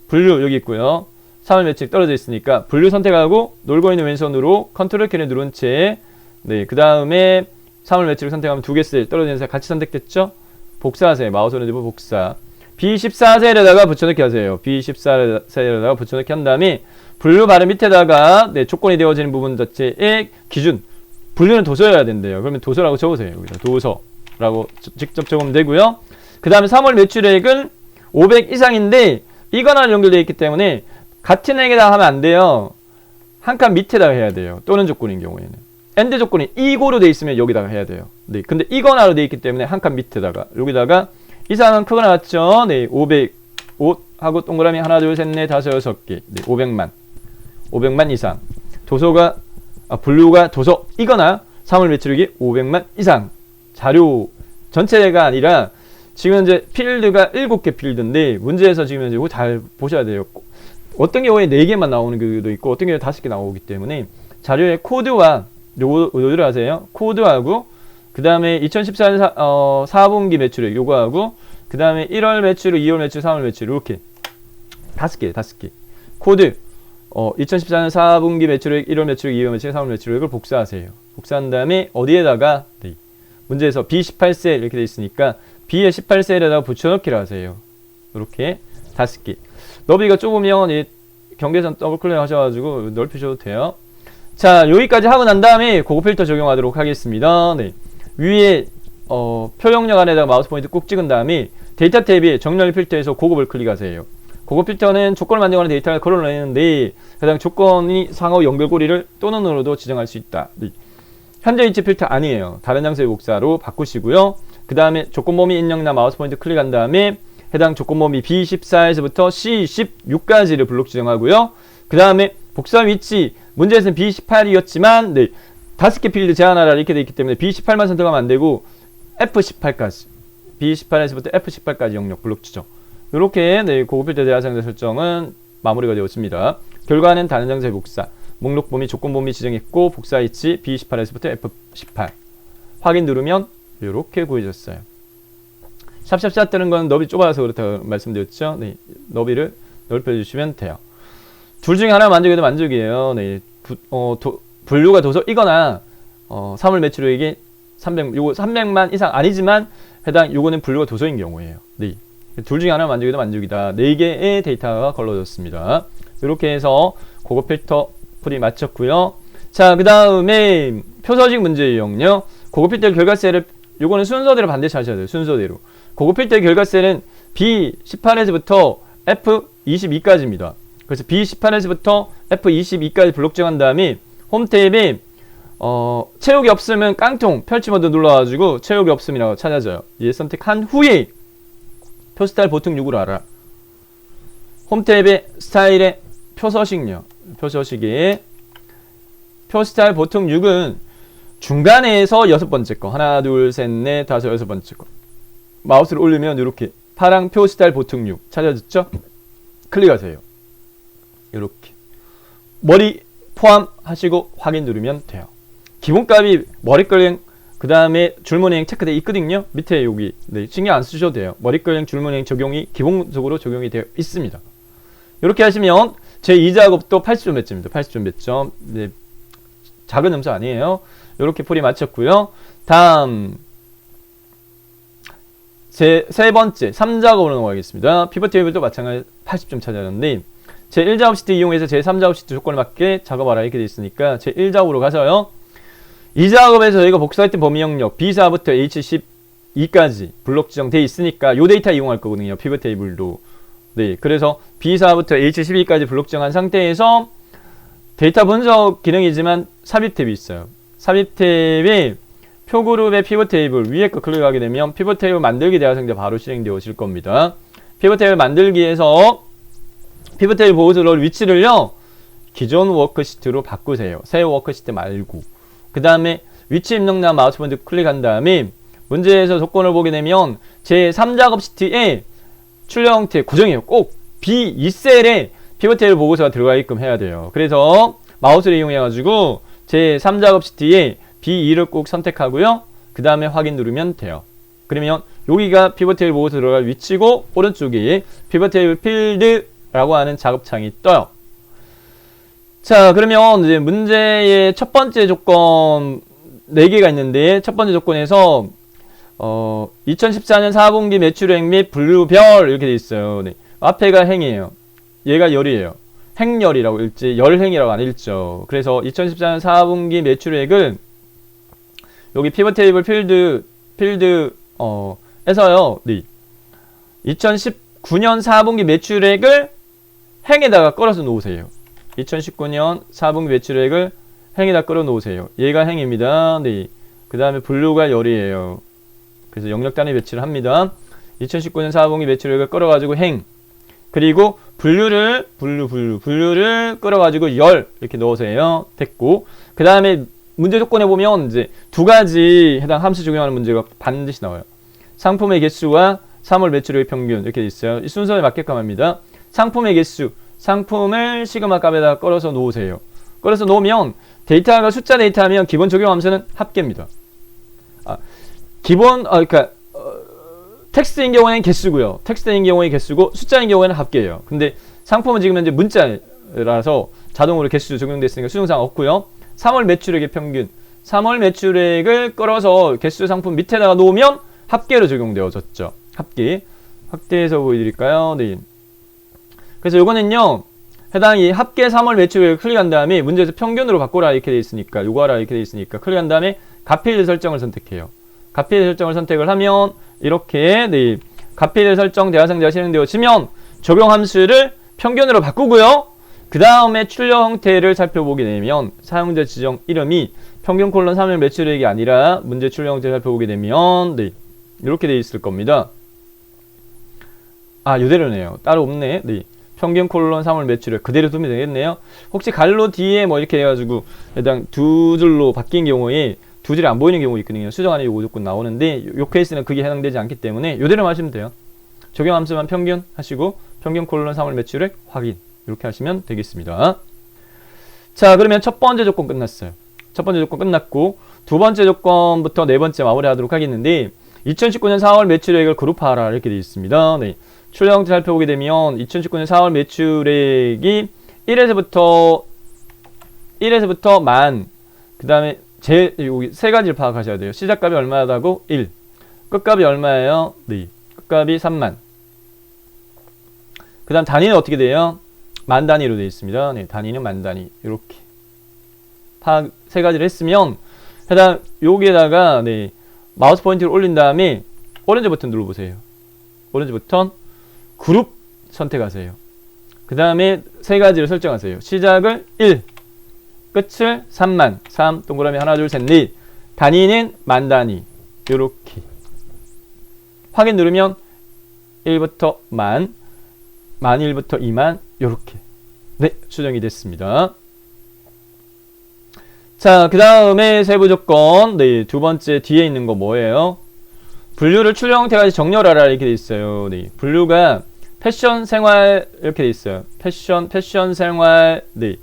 분류 여기 있고요. 3월 매출액 떨어져 있으니까 분류 선택하고 놀고 있는 왼손으로 컨트롤 키를 누른 채 네, 그 다음에 3월 매출액 선택하면 2개 셀 떨어지는 셀 같이 선택됐죠? 복사하세요. 마우스 오른쪽 복사. B14셀에다가 붙여넣기 하세요. B14셀에다가 붙여넣기 한 다음에 분류 바로 밑에다가 네, 조건이 되어지는 부분 자체의 기준. 분류는 도서여야 된대요. 그러면 도서라고 적으세요. 여기다 도서라고 직접 적으면 되고요. 그 다음에 3월 매출액은 500 이상인데 이거나 연결되어 있기 때문에 같은 액에다 하면 안 돼요. 한 칸 밑에다가 해야 돼요. 또는 조건인 경우에는. 엔드 조건이 이고로 되어 있으면 여기다가 해야 돼요. 네, 근데 이거나로 되어 있기 때문에 한 칸 밑에다가 여기다가 이상은 크거나 같죠? 네, 500 옷 하고 동그라미 하나 둘 셋 넷 다섯 여섯 개. 네, 500만 이상. 도서가 분류가 도서 이거나 3월 매출액이 500만 이상. 자료 전체가 아니라 지금 이제 필드가 7개 필드인데 문제에서 지금 이제 잘 보셔야 돼요. 어떤 경우에 4개만 나오는 경우도 있고 어떤 경우에 5개 나오기 때문에 자료의 코드와 요거를 하세요. 코드하고 그 다음에 2014년 4분기 매출액 요거하고 그 다음에 1월 매출액, 2월 매출액, 3월 매출액 이렇게 5개 코드 2014년 4분기 매출액, 1월 매출액, 2월 매출액, 3월 매출액을 복사하세요. 복사한 다음에 어디에다가 네. 문제에서 B18셀 이렇게 돼 있으니까 B의 18셀에다가 붙여넣기를 하세요. 이렇게 5개. 너비가 좁으면 이 경계선 더블 클릭 하셔가지고 넓히셔도 돼요. 자, 여기까지 하고 난 다음에 고급 필터 적용하도록 하겠습니다. 네. 위에 표영역 안에다가 마우스 포인트 꾹 찍은 다음에 데이터 탭에 정렬 필터에서 고급을 클릭하세요. 고급 필터는 조건을 만들어가는 데이터를 걸어내는데 해당 조건이 상호 연결고리를 또는으로도 지정할 수 있다. 네. 현재 위치 필터 아니에요. 다른 장소의 복사로 바꾸시고요. 그 다음에 조건 범위 입력이나 마우스 포인트 클릭한 다음에 해당 조건 범위 B14에서부터 C16까지를 블록 지정하고요. 그 다음에 복사 위치 문제에서는 B18이었지만 네, 5개 필드 제한하라 이렇게 되어 있기 때문에 B18만 선택하면 안 되고 F18까지 B18에서부터 F18까지 영역 블록 지정 이렇게 네, 고급 필터 대화상자 설정은 마무리가 되었습니다. 결과는 다른 장소의 복사. 목록 범위, 조건 범위 지정했고 복사 위치 B18에서부터 F18. 확인 누르면 이렇게 보여졌어요. 샵샵샵 뜨는 건 너비 좁아서 그렇다고 말씀드렸죠. 네, 너비를 넓혀주시면 돼요. 둘 중에 하나 만족해도 만족이에요. 네, 분류가 도서이거나 사물 매출액이 300만 이상 아니지만 해당 요거는 분류가 도서인 경우예요. 네. 둘 중에 하나 만족해도 만족이다. 4개의 데이터가 걸러졌습니다. 이렇게 해서 고급 필터 풀이 마쳤고요. 자, 그 다음에 표서식 문제 유형요. 고급 필터 결과셀을 요거는 순서대로 반드시 하셔야 돼요. 순서대로. 고급 필터 결과셀은 B18에서부터 F22까지입니다. 그래서 B18에서부터 F22까지 블록 정한 다음에 홈 탭에 채우기 없으면 깡통 펼치 모드 눌러가지고 채우기 없음이라고 찾아져요. 얘 선택한 후에 표 스타일 보통 6으로 알아. 홈 탭에 스타일의 표서식요. 표서식에 표 스타일 보통 6은 중간에서 6번째 거. 하나, 둘, 셋, 넷, 다섯, 6번째 거. 마우스를 올리면 이렇게 파랑 표 스타일 보통 6 찾아졌죠? 클릭하세요. 이렇게 머리 포함하시고 확인 누르면 돼요. 기본값이 머리끌ling 그 다음에 줄무늬행 체크되어 있거든요. 밑에 여기 네, 신경 안 쓰셔도 돼요. 머리끌ling 줄무늬행 적용이 기본적으로 적용이 되어 있습니다. 이렇게 하시면 제 2작업도 80점 배점입니다. 80점 배점. 네, 작은 점수 아니에요. 이렇게 풀이 마쳤고요. 다음 세 번째 3작업으로 넘어가겠습니다. 피벗 테이블도 마찬가지 80점 찾아왔는데 제 1작업 시트 이용해서 제 3작업 시트 조건에 맞게 작업하라 이렇게 되어 있으니까 제 1작업으로 가서요. 이 작업에서 저희가 복사했던 범위 영역 B4부터 H12까지 블록 지정되어 있으니까 요 데이터 이용할 거거든요. 피벗 테이블도. 네, 그래서 B4부터 H12까지 블록 지정한 상태에서 데이터 분석 기능이지만 삽입 탭이 있어요. 삽입 탭에 표그룹의 피벗 테이블 위에 거 클릭하게 되면 피벗 테이블 만들기 대화상자 바로 실행되어질 겁니다. 피벗 테이블 만들기에서 피벗 테이블 보호스롤 위치를요. 기존 워크시트로 바꾸세요. 새 워크시트 말고. 그 다음에 위치 입력란 마우스 포인트 클릭한 다음에 문제에서 조건을 보게 되면 제 3작업 시트에 출력 형태 고정이에요. 꼭 B2셀에 피벗 테이블 보고서가 들어가게끔 해야 돼요. 그래서 마우스를 이용해 가지고 제 3작업 시트에 B2를 꼭 선택하고요. 그 다음에 확인 누르면 돼요. 그러면 여기가 피벗 테이블 보고서 들어갈 위치고 오른쪽이 피벗 테이블 필드라고 하는 작업창이 떠요. 자, 그러면 이제 문제의 첫 번째 조건 4개가 있는데 첫 번째 조건에서 2014년 4분기 매출액 및 분류별 이렇게 돼 있어요. 네. 앞에가 행이에요. 얘가 열이에요. 행열이라고 읽지 열행이라고 안 읽죠. 그래서 2014년 4분기 매출액을 여기 피벗 테이블 필드에서요. 네. 2019년 4분기 매출액을 행에다가 끌어서 놓으세요. 2019년 4분기 매출액을 행에다 끌어 놓으세요. 얘가 행입니다. 네. 그 다음에 분류가 열이에요. 그래서 영역 단위 배치를 합니다. 2019년 4분기 매출액을 끌어가지고 행. 그리고 분류를 끌어가지고 열 이렇게 넣으세요. 됐고. 그 다음에 문제 조건에 보면 이제 두 가지 해당 함수 적용하는 문제가 반드시 나와요. 상품의 개수와 3월 매출액의 평균 이렇게 돼 있어요. 이 순서에 맞게끔 합니다. 상품의 개수, 상품을 시그마 값에다 끌어서 놓으세요. 끌어서 놓으면 데이터가 숫자 데이터하면 기본 적용 함수는 합계입니다. 텍스트인 경우에는 개수고요. 텍스트인 경우에 개수고 숫자인 경우에는 합계예요. 근데 상품은 지금 현재 문자라서 자동으로 개수 적용됐으니까 수정사항 없고요. 3월 매출액의 평균, 3월 매출액을 끌어서 개수 상품 밑에다가 놓으면 합계로 적용되어졌죠. 합계. 확대해서 보여드릴까요? 네. 그래서 요거는요. 해당 이 합계 3월 매출액을 클릭한 다음에 문제에서 평균으로 바꾸라 이렇게 돼 있으니까 요거 하라 이렇게 돼 있으니까 클릭한 다음에 값필드 설정을 선택해요. 값필드 설정을 선택을 하면 이렇게 네. 값필드 설정 대화상자가 실행되어지면 적용 함수를 평균으로 바꾸고요. 그 다음에 출력 형태를 살펴보게 되면 사용자 지정 이름이 평균 콜론 3월 매출액이 아니라 문제 출력 형태를 살펴보게 되면 네. 이렇게 돼 있을 겁니다. 이대로네요. 따로 없네. 네. 평균 콜론 3월 매출액 그대로 두면 되겠네요. 혹시 갈로 뒤에 뭐 이렇게 해가지고 해당 두 줄로 바뀐 경우에 두 줄이 안 보이는 경우 있거든요. 수정안에 요거 조건 나오는데 요 케이스는 그게 해당되지 않기 때문에 요대로 하시면 돼요. 적용 함수만 평균 하시고 평균 콜론 3월 매출액 확인 이렇게 하시면 되겠습니다. 자, 그러면 첫 번째 조건 끝났어요. 첫 번째 조건 끝났고 두 번째 조건부터 네 번째 마무리하도록 하겠는데 2019년 4월 매출액을 그룹화하라 이렇게 되어 있습니다. 네. 출력 형태 살펴보게 되면 2019년 4월 매출액이 1에서부터 만, 그 다음에 여기 세 가지를 파악하셔야 돼요. 시작값이 얼마다고? 1. 끝값이 얼마예요? 네. 끝값이 3만. 그 다음 단위는 어떻게 돼요? 만 단위로 되어 있습니다. 네. 단위는 만 단위. 이렇게. 파악 세 가지를 했으면 해당 여기에다가 네. 마우스 포인트를 올린 다음에 오렌지 버튼 눌러보세요. 오렌지 버튼 그룹 선택하세요. 그 다음에 세 가지를 설정하세요. 시작을 1, 끝을 3만, 3 동그라미 하나 둘 셋 넷, 단위는 만 단위. 요렇게 확인 누르면 1부터 만 1부터 2만 요렇게 네 수정이 됐습니다. 자, 그 다음에 세부 조건 네, 두 번째 뒤에 있는 거 뭐예요? 분류를 출력 형태까지 정렬하라 이렇게 돼 있어요. 네, 분류가 패션 생활 이렇게 돼 있어요. 패션 생활 네,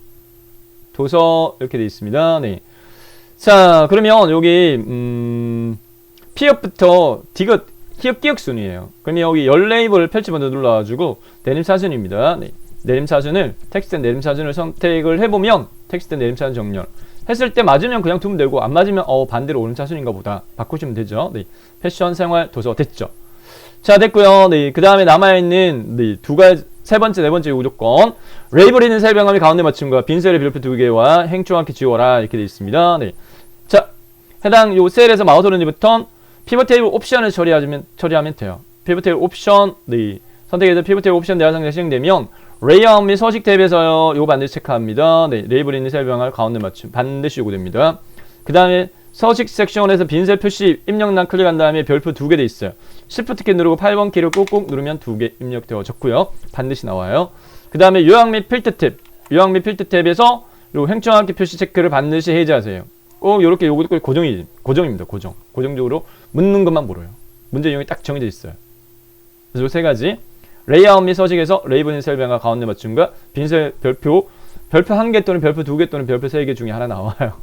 도서 이렇게 돼 있습니다. 네. 자, 그러면 여기 피읍부터 디귿 히읗 기역 순이에요. 그러면 여기 열 레이블을 펼치 먼저 눌러가지고 내림사순입니다. 네. 내림사순을 텍스트 내림사순을 선택을 해보면 텍스트 내림사순 정렬 했을 때 맞으면 그냥 두면 되고 안 맞으면 반대로 오른차순인가 보다 바꾸시면 되죠. 네. 패션 생활 도서 됐죠. 자, 됐고요. 네. 그 다음에 남아있는 네, 두 가지 세 번째, 네 번째 요구 조건 레이블 있는 셀 병함이 가운데 맞춤과 빈 셀의 별표 2개와 행정하게 지워라 이렇게 되어 있습니다. 네. 자, 해당 요 셀에서 마우스 오른지부터 피벗 테이블 옵션을 처리하면 돼요. 피벗 테이블 옵션 네. 선택해서 피벗 테이블 옵션 대화 상태가 실행되면 레이아웃 및 서식 탭에서요. 요거 반드시 체크합니다. 네. 레이블 있는 셀 병함을 가운데 맞춤 반드시 요구됩니다. 그 다음에 서식 섹션에서 빈셀 표시 입력란 클릭한 다음에 별표 2개 돼 있어요. Shift 키 누르고 8번 키를 꾹꾹 누르면 2개 입력되어졌고요. 반드시 나와요. 그 다음에 요약 및 필터 탭. 요약 및 필터 탭에서 요 행정하기 표시 체크를 반드시 해제하세요. 꼭 요렇게 요것도 고정입니다. 고정적으로 묻는 것만 물어요. 문제 유형이 딱 정해져 있어요. 그래서 요 세 가지. 레이아웃 및 서식에서 레이블 셀 변화 가운데 맞춤과 빈셀 별표 1개 또는 별표 2개 또는 별표 3개 중에 하나 나와요.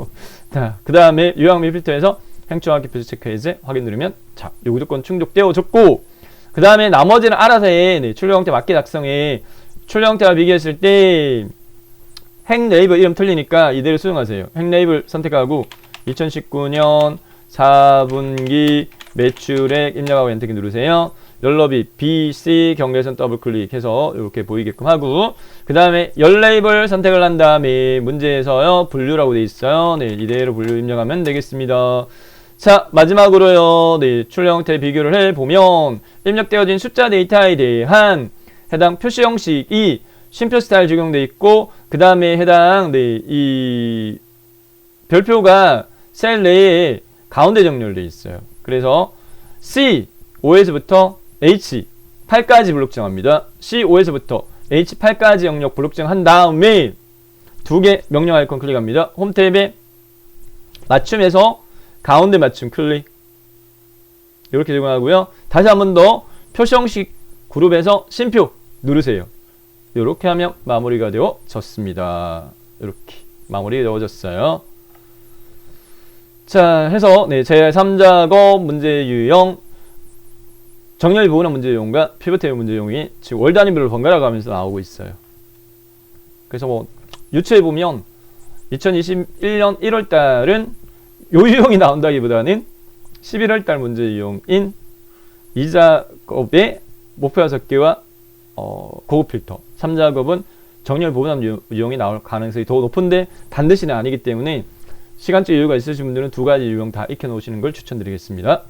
자, 그 다음에 요약 및 필터에서 행정하기 표시 체크 해제 확인 누르면 자, 요 조건 충족되어졌고 그 다음에 나머지는 알아서 해. 네, 출력 형태 맞게 작성해. 출력 형태와 비교했을 때 행 레이블 이름 틀리니까 이대로 수정하세요. 행 레이블 선택하고 2019년 4분기 매출액 입력하고 엔터키 누르세요. 열너비 BC 경계선 더블 클릭해서 이렇게 보이게끔 하고 그 다음에 열 레이블 선택을 한 다음에 문제에서요 분류라고 돼 있어요. 네, 이대로 분류 입력하면 되겠습니다. 자, 마지막으로요. 네, 출력 형태 비교를 해보면 입력되어진 숫자 데이터에 대한 해당 표시 형식이 쉼표 스타일 적용돼 있고 그 다음에 해당 네, 이 별표가 셀 내에 가운데 정렬돼 있어요. 그래서 C 5에서부터 H 8까지 블록 정합니다. C 5에서부터 H 8까지 영역 블록 정한 다음에 두 개 명령 아이콘 클릭합니다. 홈 탭에 맞춤에서 가운데 맞춤 클릭 이렇게 적용하고요. 다시 한 번 더 표시 형식 그룹에서 쉼표 누르세요. 이렇게 하면 마무리가 되어졌습니다. 이렇게 마무리 되어졌어요. 자, 해서 네, 제3작업 문제 유형 정렬 부분의 문제 유형과 피벗 테이블 문제 유형이 지금 월 단위별로 번갈아 가면서 나오고 있어요. 그래서 뭐 유추해 보면 2021년 1월 달은 요 유형이 나온다기보다는 11월 달 문제 유형인 이 작업의 목표 6개와 고급 필터 3작업은 정렬 부분 유형이 나올 가능성이 더 높은데 반드시는 아니기 때문에 시간적 여유가 있으신 분들은 두 가지 유형 다 익혀 놓으시는 걸 추천드리겠습니다.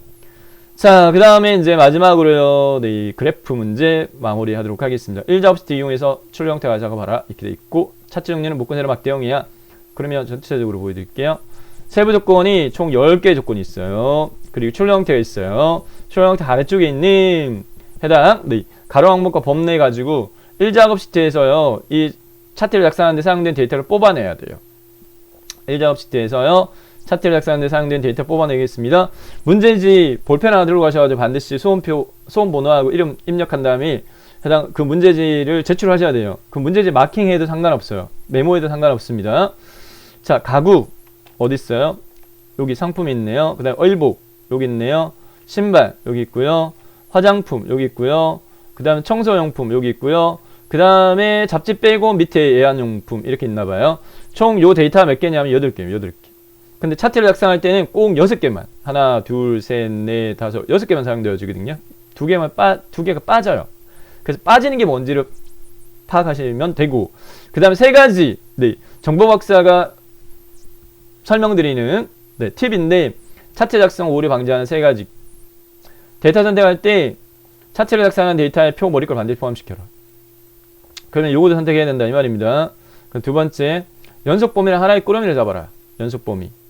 자, 그 다음에 이제 마지막으로요, 네, 그래프 문제 마무리 하도록 하겠습니다. 1작업 시트 이용해서 출력 형태가 작업하라 이렇게 돼 있고 차트 정리는 묶은 세로 막대형이야. 그러면 전체적으로 보여드릴게요. 세부 조건이 총 10개 조건이 있어요. 그리고 출력 형태가 있어요. 출력 형태 아래쪽에 있는 해당 네, 가로 항목과 범례 가지고 1작업 시트에서요, 이 차트를 작성하는데 사용된 데이터를 뽑아내야 돼요. 1작업 시트에서요, 차트를 작성하는데 사용된 데이터 뽑아내겠습니다. 문제지 볼펜 하나 들고 가셔가지고 반드시 수험번호하고 이름 입력한 다음에 해당 그 문제지를 제출하셔야 돼요. 그 문제지 마킹해도 상관없어요. 메모해도 상관없습니다. 자, 가구 어디 있어요? 여기 상품이 있네요. 그 다음에 의복 여기 있네요. 신발 여기 있고요. 화장품 여기 있고요. 그 다음에 청소용품 여기 있고요. 그 다음에 잡지 빼고 밑에 애완용품 이렇게 있나봐요. 총 요 데이터가 몇 개냐면 8개예요. 8개. 근데 차트를 작성할 때는 꼭 6개만. 하나, 둘, 셋, 넷, 다섯, 6개만 사용되어지거든요. 두 개가 빠져요. 그래서 빠지는 게 뭔지를 파악하시면 되고, 그 다음에 3가지, 네, 정보박사가 설명드리는, 네, 팁인데, 차트 작성 오류 방지하는 3가지. 데이터 선택할 때, 차트를 작성하는 데이터에 표 머리걸 반드시 포함시켜라. 그러면 요거도 선택해야 된다, 이 말입니다. 그럼 두 번째, 연속범위는 하나의 꾸러미를 잡아라.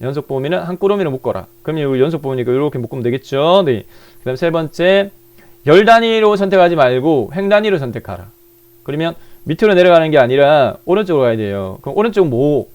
연속범위는 한 꾸러미를 묶어라. 그러면 요 연속범위니까 이렇게 묶으면 되겠죠. 네. 그 다음 세 번째, 열 단위로 선택하지 말고 횡 단위로 선택하라. 그러면 밑으로 내려가는 게 아니라 오른쪽으로 가야 돼요. 그럼 오른쪽은 뭐?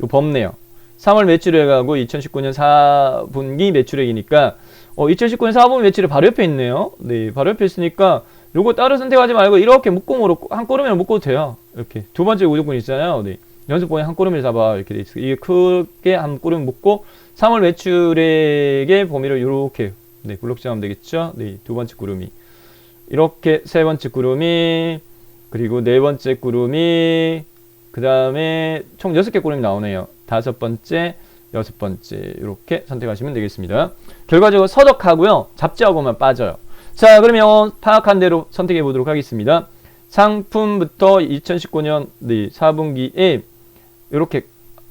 요 범네요. 3월 매출액하고 2019년 4분기 매출액이니까 2019년 4분기 매출액 바로 옆에 있네요. 네, 바로 옆에 있으니까 요거 따로 선택하지 말고 이렇게 한 꾸러미를 묶어도 돼요. 이렇게 두 번째 우조건 있잖아요. 네. 연속범위 한 꾸러미를 잡아 이렇게 돼 있어요. 이게 크게 한 꾸러미 묶고 3월 매출액의 범위를 이렇게 네, 블록정하면 되겠죠. 네, 두 번째 꾸러미 이렇게 세 번째 꾸러미 그리고 네 번째 꾸러미 그 다음에 총 6개 꾸러미 나오네요. 다섯 번째, 여섯 번째 이렇게 선택하시면 되겠습니다. 결과적으로 서적하고요. 잡지하고만 빠져요. 자, 그러면 파악한 대로 선택해 보도록 하겠습니다. 상품부터 2019년 네, 4분기에 이렇게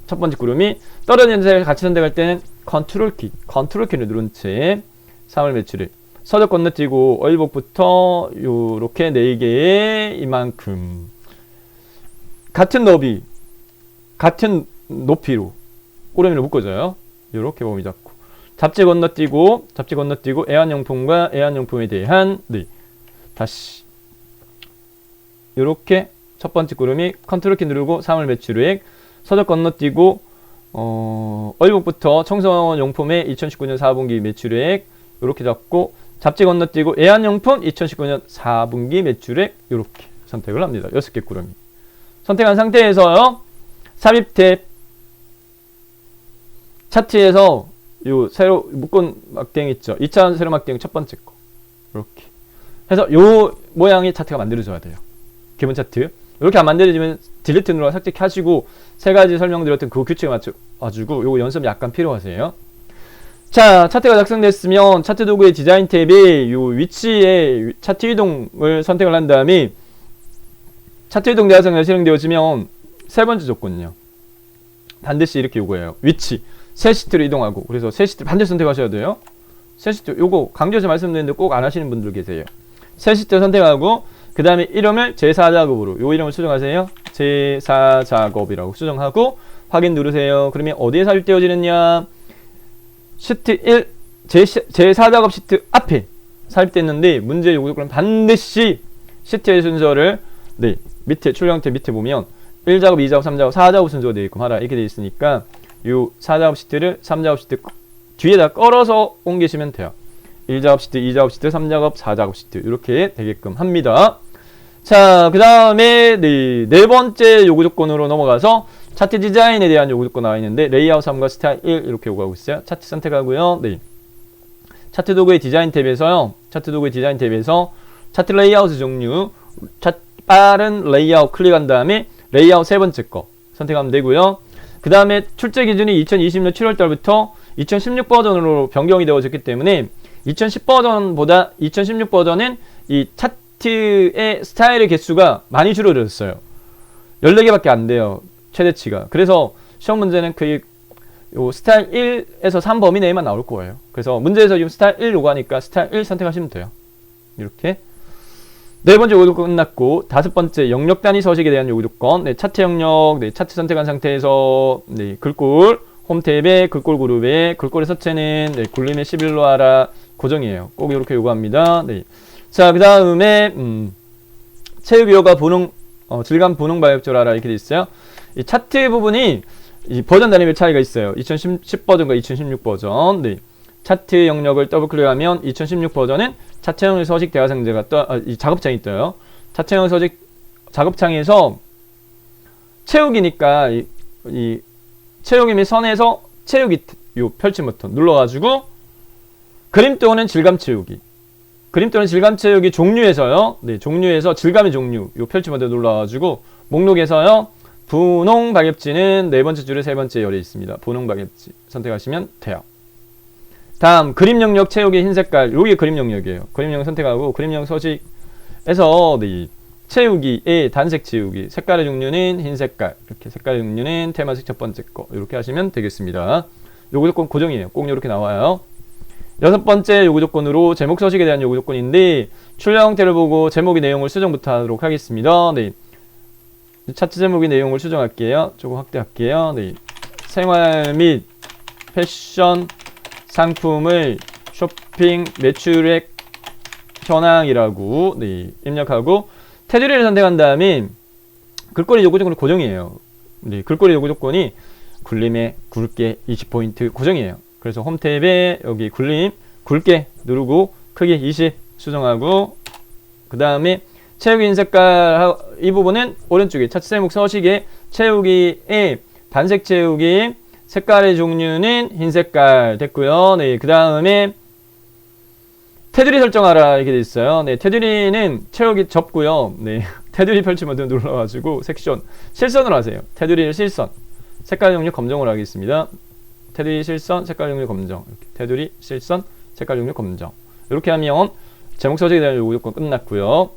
첫 번째 꾸러미 떨어지는 색을 같이 선택할 때는 컨트롤키를 누른 채 3월 매출액 서적 건너뛰고 의복부터 요렇게 4개의 이만큼 같은 너비 같은 높이로 꾸러미를 묶어줘요. 요렇게 범위 잡고 잡지 건너뛰고 애완용품과 애완용품에 대한 네, 다시 요렇게 첫 번째 꾸러미 컨트롤키 누르고 3월 매출액 서적 건너뛰고 의복부터 청소용품의 2019년 4분기 매출액 요렇게 잡고 잡지 건너뛰고 애완용품 2019년 4분기 매출액 요렇게 선택을 합니다. 6개 꾸러미 선택한 상태에서요. 삽입 탭 차트에서 요 새로 묶은 막대기 있죠. 2차 세로 막대기 첫 번째 거 이렇게 해서 요 모양의 차트가 만들어져야 돼요. 기본 차트 이렇게 안 만들어지면 딜리트 눌러 삭제하시고 세 가지 설명드렸던 그 규칙에 맞춰가지고 요거 연습 약간 필요하세요. 자, 차트가 작성됐으면 차트 도구의 디자인 탭에 요 위치에 차트 이동을 선택을 한 다음에 차트 이동 대화상이 실행되어지면 세 번째 조건은요. 반드시 이렇게 요거예요. 위치 새 시트로 이동하고 그래서 새 시트 반드시 선택하셔야 돼요. 새 시트 요거 강조해서 말씀드리는데 꼭 안 하시는 분들 계세요. 새 시트 선택하고 그 다음에 이름을 제4작업으로 요 이름을 수정하세요. 제4작업이라고 수정하고 확인 누르세요. 그러면 어디에 삽입되어지느냐 시트 1 제4작업 시트 앞에 삽입됐는데 문제 요구는 반드시 시트의 순서를 네 밑에 출력태 밑에 보면 1작업, 2작업, 3작업, 4작업 순서가 되게끔 하라 이렇게 되어 있으니까 요 4작업 시트를 3작업 시트 뒤에다 걸어서 옮기시면 돼요. 1작업 시트, 2작업 시트, 3작업, 4작업 시트 이렇게 되게끔 합니다. 자, 그 다음에 네 번째 요구 조건으로 넘어가서 차트 디자인에 대한 요구 조건 나와 있는데 레이아웃 3과 스타일 1 이렇게 요구하고 있어요. 차트 선택하고요. 네. 차트 도구의 디자인 탭에서요. 차트 도구의 디자인 탭에서 차트 레이아웃 종류 빠른 레이아웃 클릭한 다음에 레이아웃 세 번째 거 선택하면 되고요. 그 다음에 출제 기준이 2020년 7월달부터 2016 버전으로 변경이 되어졌기 때문에 2010 버전보다 2016 버전은 이 차트의 스타일의 개수가 많이 줄어들었어요. 14개밖에 안 돼요. 최대치가. 그래서 시험 문제는 요 스타일 1에서 3 범위 내에만 나올 거예요. 그래서 문제에서 지금 스타일 1 요구하니까 스타일 1 선택하시면 돼요. 이렇게. 네 번째 요구 조건 끝났고 다섯 번째 영역 단위 서식에 대한 요구 조건. 네, 차트 영역, 네, 차트 선택한 상태에서 네, 글꼴 홈 탭에 글꼴 그룹에 글꼴의 서체는 네, 굴림의 11로 하라 고정이에요. 꼭 이렇게 요구합니다. 네. 자, 그 다음에 체육 유효가 분홍 질감 분홍 발육줄 하라 이렇게 돼 있어요. 이 차트 부분이 이 버전 단위별 차이가 있어요. 2010 버전과 2016 버전. 네. 차트 영역을 더블 클릭하면 2016 버전은 차트 영역 서식 대화상자가 이 작업창이 떠요. 자체형 서식 작업창에서 채우기니까 이 채우기 및 선에서 채우기 요 펼침 버튼 눌러가지고 그림 또는 질감 채우기, 그림 또는 질감 채우기 종류에서요. 네, 종류에서 질감의 종류 요 펼침 버튼 눌러가지고 목록에서요. 분홍 박엽지는 네 번째 줄에 세 번째 열에 있습니다. 분홍 박엽지 선택하시면 돼요. 다음 그림 영역 채우기 흰 색깔, 요게 그림 영역이에요. 그림 영역 선택하고 그림 영역 서식에서 네, 채우기의 단색 채우기, 색깔의 종류는 흰 색깔, 이렇게 색깔의 종류는 테마색 첫 번째 거 이렇게 하시면 되겠습니다. 요구 조건 고정이에요. 꼭 이렇게 나와요. 여섯 번째 요구 조건으로 제목 서식에 대한 요구 조건인데 출력 형태를 보고 제목의 내용을 수정부터 하도록 하겠습니다. 네. 차트 제목의 내용을 수정할게요. 조금 확대할게요. 네. 생활 및 패션 상품을 쇼핑 매출액 현황이라고 네, 입력하고 테두리를 선택한 다음에 글꼴의 요구 조건이 고정이에요. 네, 글꼴의 요구 조건이 굴림에 굵게 20포인트 고정이에요. 그래서 홈 탭에 여기 굴림 굵게 누르고 크기 20 수정하고 그 다음에 채우기 흰 색깔 이 부분은 오른쪽에 차트 제목 서식에 채우기의 단색 채우기 색깔의 종류는 흰 색깔 됐고요. 네, 그 다음에 테두리 설정하라 이렇게 돼 있어요. 네, 테두리는 채우기 접고요. 네, 테두리 펼침 버튼 눌러가지고 섹션 실선으로 하세요. 테두리를 실선 색깔 종류 검정으로 하겠습니다. 테두리 실선 색깔 종류 검정 이렇게. 테두리 실선 색깔 종류 검정 이렇게 하면 제목 서식에 대한 요구 조건 끝났고요.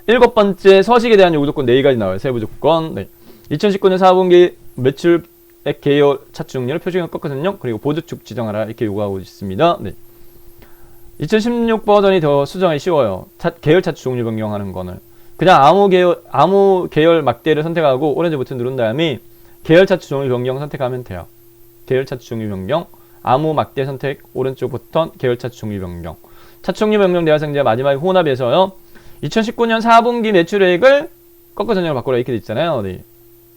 일곱 번째 서식에 대한 요구 조건 4가지 나와요. 세부 조건. 네. 2019년 4분기 매출액 계열 차트 종류를 표시형 꺾어선형 그리고 보조축 지정하라 이렇게 요구하고 있습니다. 네. 2016 버전이 더 수정하기 쉬워요. 계열 차트 종류 변경하는 거는 그냥 아무 계열 막대를 선택하고 오렌지 버튼 누른 다음에 계열 차트 종류 변경 선택하면 돼요. 계열 차트 종류 변경 아무 막대 선택 오른쪽 버튼 계열 차트 종류 변경 차트 종류 변경 대화상자 마지막에 혼합에서요. 2019년 4분기 매출액을 꺾어선형으로 바꾸라 이렇게 돼 있잖아요. 네.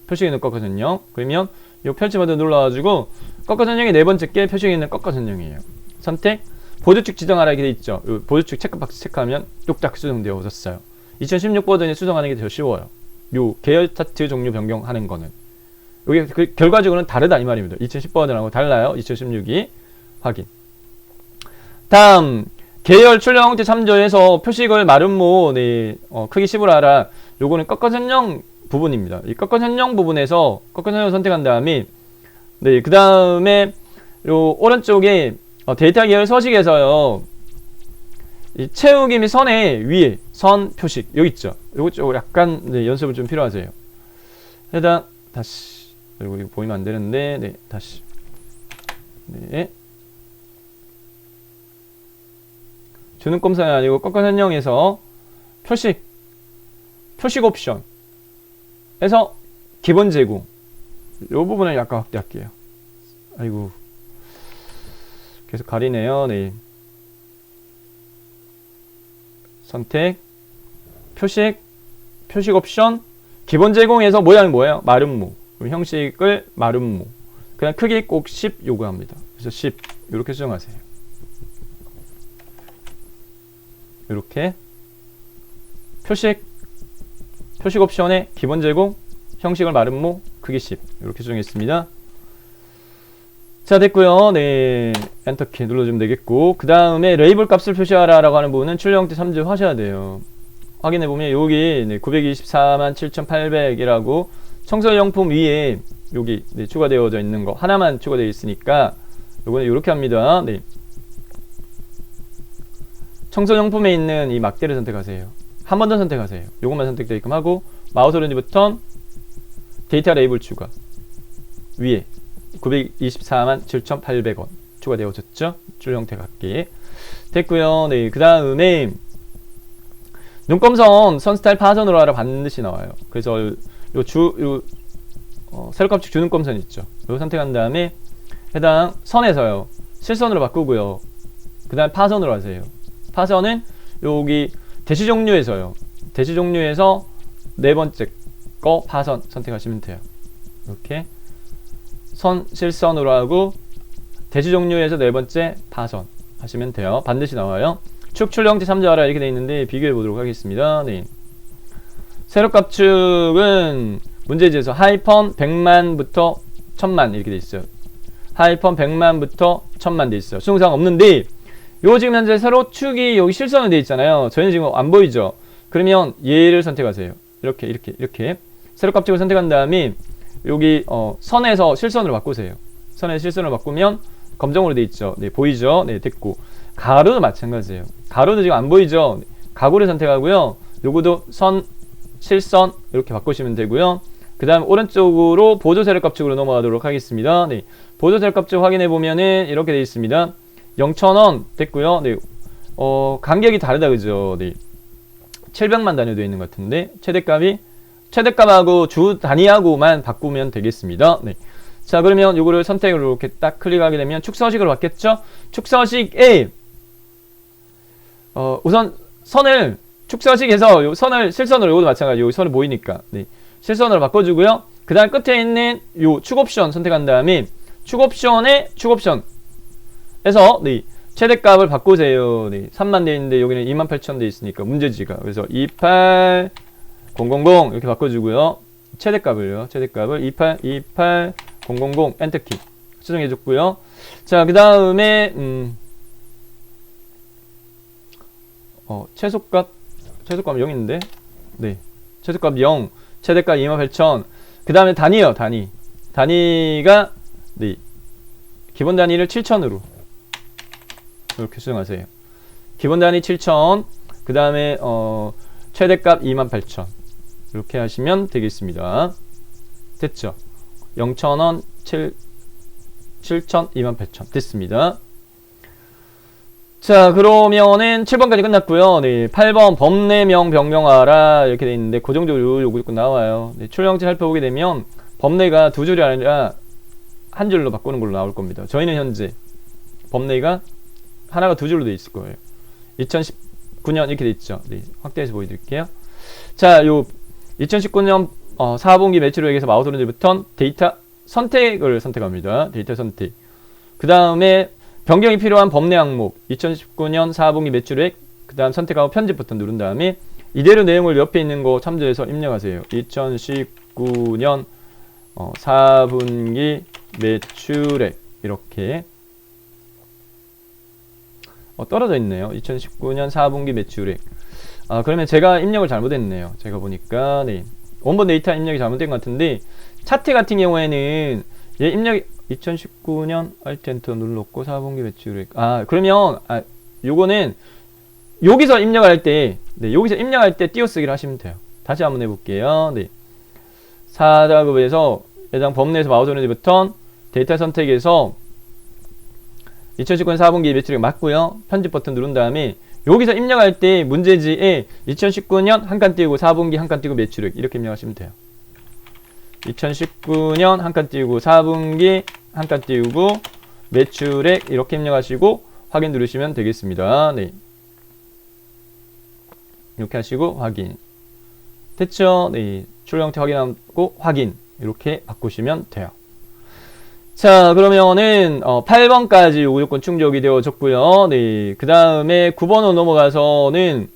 표식에 있는 꺾어선형 그러면 이 펼치 버튼 눌러가지고 꺾어선형의 네 번째 게 표식에 있는 꺾어선형이에요. 선택 보조축 지정하라 이렇게 돼 있죠. 보조축 체크박스 체크하면 뚝딱 수정되어졌어요. 2016 버전에 수정하는 게 더 쉬워요. 요 계열 차트 종류 변경하는 거는 이게 결과적으로는 다르다 이 말입니다. 2010 버전하고 달라요. 2016이 확인. 다음 계열 출력 형태 참조해서 표식을 마름모 네, 크기 10으로 하라. 요거는 꺾어선형 부분입니다. 이 꺾어선형 부분에서 꺾어선형을 선택한 다음에 네, 그 다음에 요 오른쪽에 데이터 계열 서식에서요. 이 채우기 및 선의 위에 선 표식 여기 있죠. 요거 좀 약간 네, 연습을 좀 필요하세요. 해당 다시 그리고 이거 보이면 안 되는데 네 다시 네 주는 꼼사는 아니고 꺾어선형에서 표식 옵션에서 기본 제공 요 부분을 약간 확대할게요. 아이고 계속 가리네요. 네. 선택 표식 옵션 기본 제공에서 모양이 뭐예요? 마름모 형식을 마름모 그냥 크기 꼭 10 요구합니다. 그래서 10 이렇게 수정하세요. 이렇게 표식 옵션에 기본 제공 형식을 마름모 크기 10 이렇게 수정했습니다. 자 됐고요. 네 엔터키 눌러주면 되겠고 그 다음에 레이블 값을 표시하라 라고 하는 부분은 출력 형태 참조하셔야 돼요. 확인해보면 여기 네, 9,247,800이라고 청소용품 위에 여기 네, 추가되어져 있는 거 하나만 추가되어 있으니까 요거는 이렇게 합니다. 네. 청소용품에 있는 이 막대를 선택하세요. 한 번 더 선택하세요. 요것만 선택되게끔 하고 마우스 오른쪽 버튼 데이터 레이블 추가 위에 9,247,800원 추가되어졌죠. 줄 형태 같게 됐고요. 네, 그 다음에 눈검선 선 스타일 파선으로 하라 반드시 나와요. 그래서 요 세로값축 주눈검선 있죠. 이거 선택한 다음에 해당 선에서요 실선으로 바꾸고요. 그 다음 파선으로 하세요. 파선은 여기 대시 종류에서요. 대시 종류에서 네 번째 거 파선 선택하시면 돼요. 이렇게 선 실선으로 하고 대시 종류에서 네 번째 파선 하시면 돼요. 반드시 나와요. 축 출력 형태 참조하라 이렇게 돼 있는데 비교해 보도록 하겠습니다. 네. 세로 값축은 문제지에서 하이펀 100만부터 1000만 이렇게 돼 있어요. 하이펀 100만부터 1000만 돼 있어요. 수능상 없는데 요 지금 현재 세로축이 여기 실선으로 돼 있잖아요. 저희는 지금 안 보이죠. 그러면 얘를 선택하세요. 이렇게 세로 값축을 선택한 다음에 여기 선에서 실선으로 바꾸세요. 선에서 실선으로 바꾸면 검정으로 돼 있죠. 네, 보이죠? 네, 됐고. 가로도 마찬가지예요. 가로도 지금 안 보이죠? 가구를 선택하고요. 요거도 선, 실선 이렇게 바꾸시면 되고요. 그 다음 오른쪽으로 보조 세로 값축으로 넘어가도록 하겠습니다. 네, 보조 세로 값축 확인해 보면은 이렇게 돼 있습니다. 0,000원 됐고요. 네, 간격이 다르다 그죠? 네, 700만 단위로 되어 있는 것 같은데 최대값하고 주 단위하고만 바꾸면 되겠습니다. 네. 자, 그러면 요거를 선택을 이렇게 딱 클릭하게 되면 축서식으로 바뀌었죠? 축서식에 우선 선을 축서식에서 요 선을 실선으로 요것도 마찬가지로 요 선을 보이니까 네. 실선으로 바꿔주고요. 그 다음 끝에 있는 요 축 옵션 선택한 다음에 축 옵션에 축 옵션에서 네. 최대값을 바꾸세요. 네. 3만 돼 있는데 여기는 28,000 돼 있으니까 문제지가. 그래서 28000 이렇게 바꿔주고요. 최대값을 28000 엔터키 수정해줬고요. 자, 그 다음에 최소값 0인데 네, 최소값 0, 최대값 28000. 그 다음에 단위요. 단위가 네, 기본 단위를 7000으로 이렇게 수정하세요. 기본 단위 7000. 그 다음에 최대값 28000 이렇게 하시면 되겠습니다. 됐죠? 0,000원, 7,000, 28,000 됐습니다. 자, 그러면은 7번까지 끝났고요. 네, 8번 법내명 병명하라 이렇게 돼 있는데 고정적으로 요구 나와요. 네, 출력형태 살펴보게 되면 법내가 두 줄이 아니라 한 줄로 바꾸는 걸로 나올 겁니다. 저희는 현재 법내가 하나가 두 줄로 돼 있을 거예요. 2019년 이렇게 돼 있죠. 네, 확대해서 보여드릴게요. 자, 요 2019년 4분기 매출액에서 마우스 오른쪽부터 데이터 선택을 선택합니다. 데이터 선택. 그 다음에 변경이 필요한 법내 항목 2019년 4분기 매출액 그 다음 선택하고 편집 버튼 누른 다음에 이대로 내용을 옆에 있는 거 참조해서 입력하세요. 2019년 4분기 매출액 이렇게 떨어져 있네요. 2019년 4분기 매출액. 그러면 제가 입력을 잘못했네요. 제가 보니까 네, 원본 데이터 입력이 잘못된 것 같은데 차트 같은 경우에는 얘 입력이 2019년 Alt 엔터 눌렀고 4분기 매출액. 그러면 요거는 여기서 입력할 때 네, 여기서 입력할 때 띄어쓰기를 하시면 돼요. 다시 한번 해볼게요. 네, 4작업에서 해당 법내에서 마우스 오른쪽 버튼 데이터 선택에서 2019년 4분기 매출액 맞고요. 편집 버튼 누른 다음에 여기서 입력할 때 문제지에 2019년 한 칸 띄우고 4분기 한 칸 띄우고 매출액 이렇게 입력하시면 돼요. 2019년 한 칸 띄우고 4분기 한 칸 띄우고 매출액 이렇게 입력하시고 확인 누르시면 되겠습니다. 네, 이렇게 하시고 확인 됐죠? 네, 출력 형태 확인하고 확인 이렇게 바꾸시면 돼요. 자, 그러면은 8번까지 요구 조건 충족이 되어졌고요. 네, 그 다음에 9번으로 넘어가서는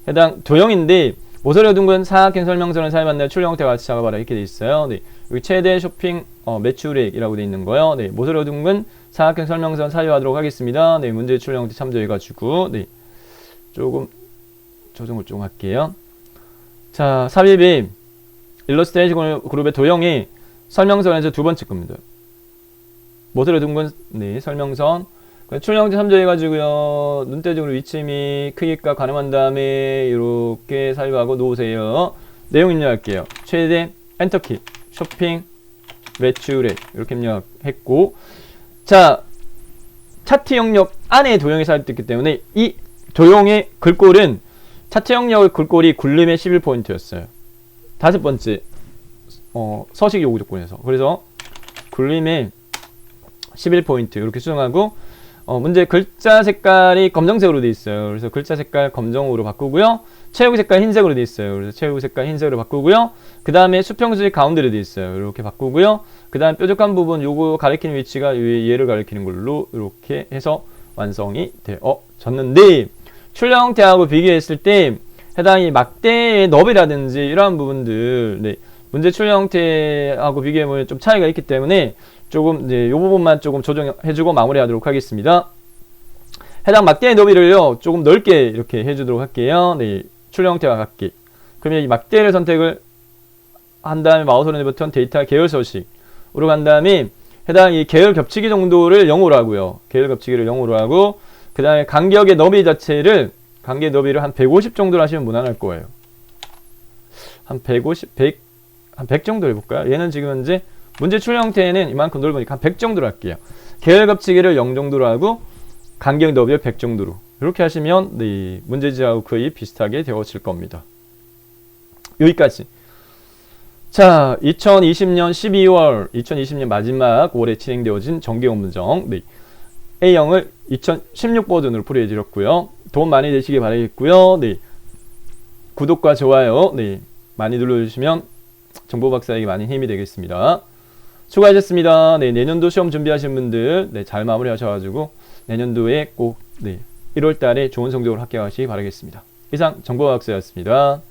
해당 도형인데 모서리 둥근 사각형 설명서를 사용한다 출력 형태 같이 작업하라 이렇게 돼 있어요. 네, 여기 최대 쇼핑 매출액이라고 돼 있는 거요. 네, 모서리 둥근 사각형 설명서 사용하도록 하겠습니다. 네, 문제 출력 형태 참조해가지고 네, 조금 조정을 좀 할게요. 자, 삽입이 일러스트레이션 그룹의 도형이 설명서에서 두 번째 겁니다. 모서리 둥근 네, 설명선 출력 형태 참조해가지고요. 눈대중으로 위치 및 크기가 가늠한 다음에 이렇게 삽입하고 놓으세요. 내용 입력할게요. 최대 엔터키 쇼핑 매출액 이렇게 입력했고 자, 차트 영역 안에 도형이 삽입됐기 때문에 이 도형의 글꼴은 차트 영역의 글꼴이 굴림의 11포인트였어요. 다섯 번째 서식 요구 조건에서 그래서 굴림의 11포인트 이렇게 수정하고 문제 글자 색깔이 검정색으로 되어 있어요. 그래서 글자 색깔 검정으로 바꾸고요. 체육 색깔 흰색으로 되어 있어요. 그래서 체육 색깔 흰색으로 바꾸고요. 그 다음에 수평수직 가운데로 되어 있어요. 이렇게 바꾸고요. 그 다음 뾰족한 부분 요거 가리키는 위치가 얘를 가리키는 걸로 이렇게 해서 완성이 되어졌는데 출력 형태하고 비교했을 때 해당 이 막대의 너비라든지 이러한 부분들, 네, 문제 출력 형태하고 비교해보면 좀 차이가 있기 때문에 조금 네, 이 부분만 조금 조정해주고 마무리하도록 하겠습니다. 해당 막대의 너비를요 조금 넓게 이렇게 해주도록 할게요. 네, 출력 형태와 같게. 그러면 이 막대를 선택을 한 다음에 마우스 오른쪽 버튼 데이터 계열 서식으로 간 다음에 해당 이 계열 겹치기 정도를 0으로 하고요. 계열 겹치기를 0으로 하고 그 다음에 간격의 너비 자체를 간격의 너비를 한 150 정도로 하시면 무난할 거예요. 한 150, 100, 한 100 정도 해볼까요? 얘는 지금 현재 문제 출력 형태는 이만큼 넓으니까 한 100 정도로 할게요. 계열 겹치기를 0 정도로 하고 간격 너비를 100 정도로 이렇게 하시면 네, 문제지하고 거의 비슷하게 되어질 겁니다. 여기까지. 자, 2020년 12월, 2020년 마지막 올해 진행되어진 정기공문정 네, A형을 2016 버전으로 풀이해드렸고요. 도움 많이 되시길 바라겠고요. 네, 구독과 좋아요 네, 많이 눌러주시면 정보박사에게 많이 힘이 되겠습니다. 수고하셨습니다. 네, 내년도 시험 준비하신 분들 네, 잘 마무리하셔가지고 내년도에 꼭 네, 1월 달에 좋은 성적으로 합격하시기 바라겠습니다. 이상 정보박사였습니다.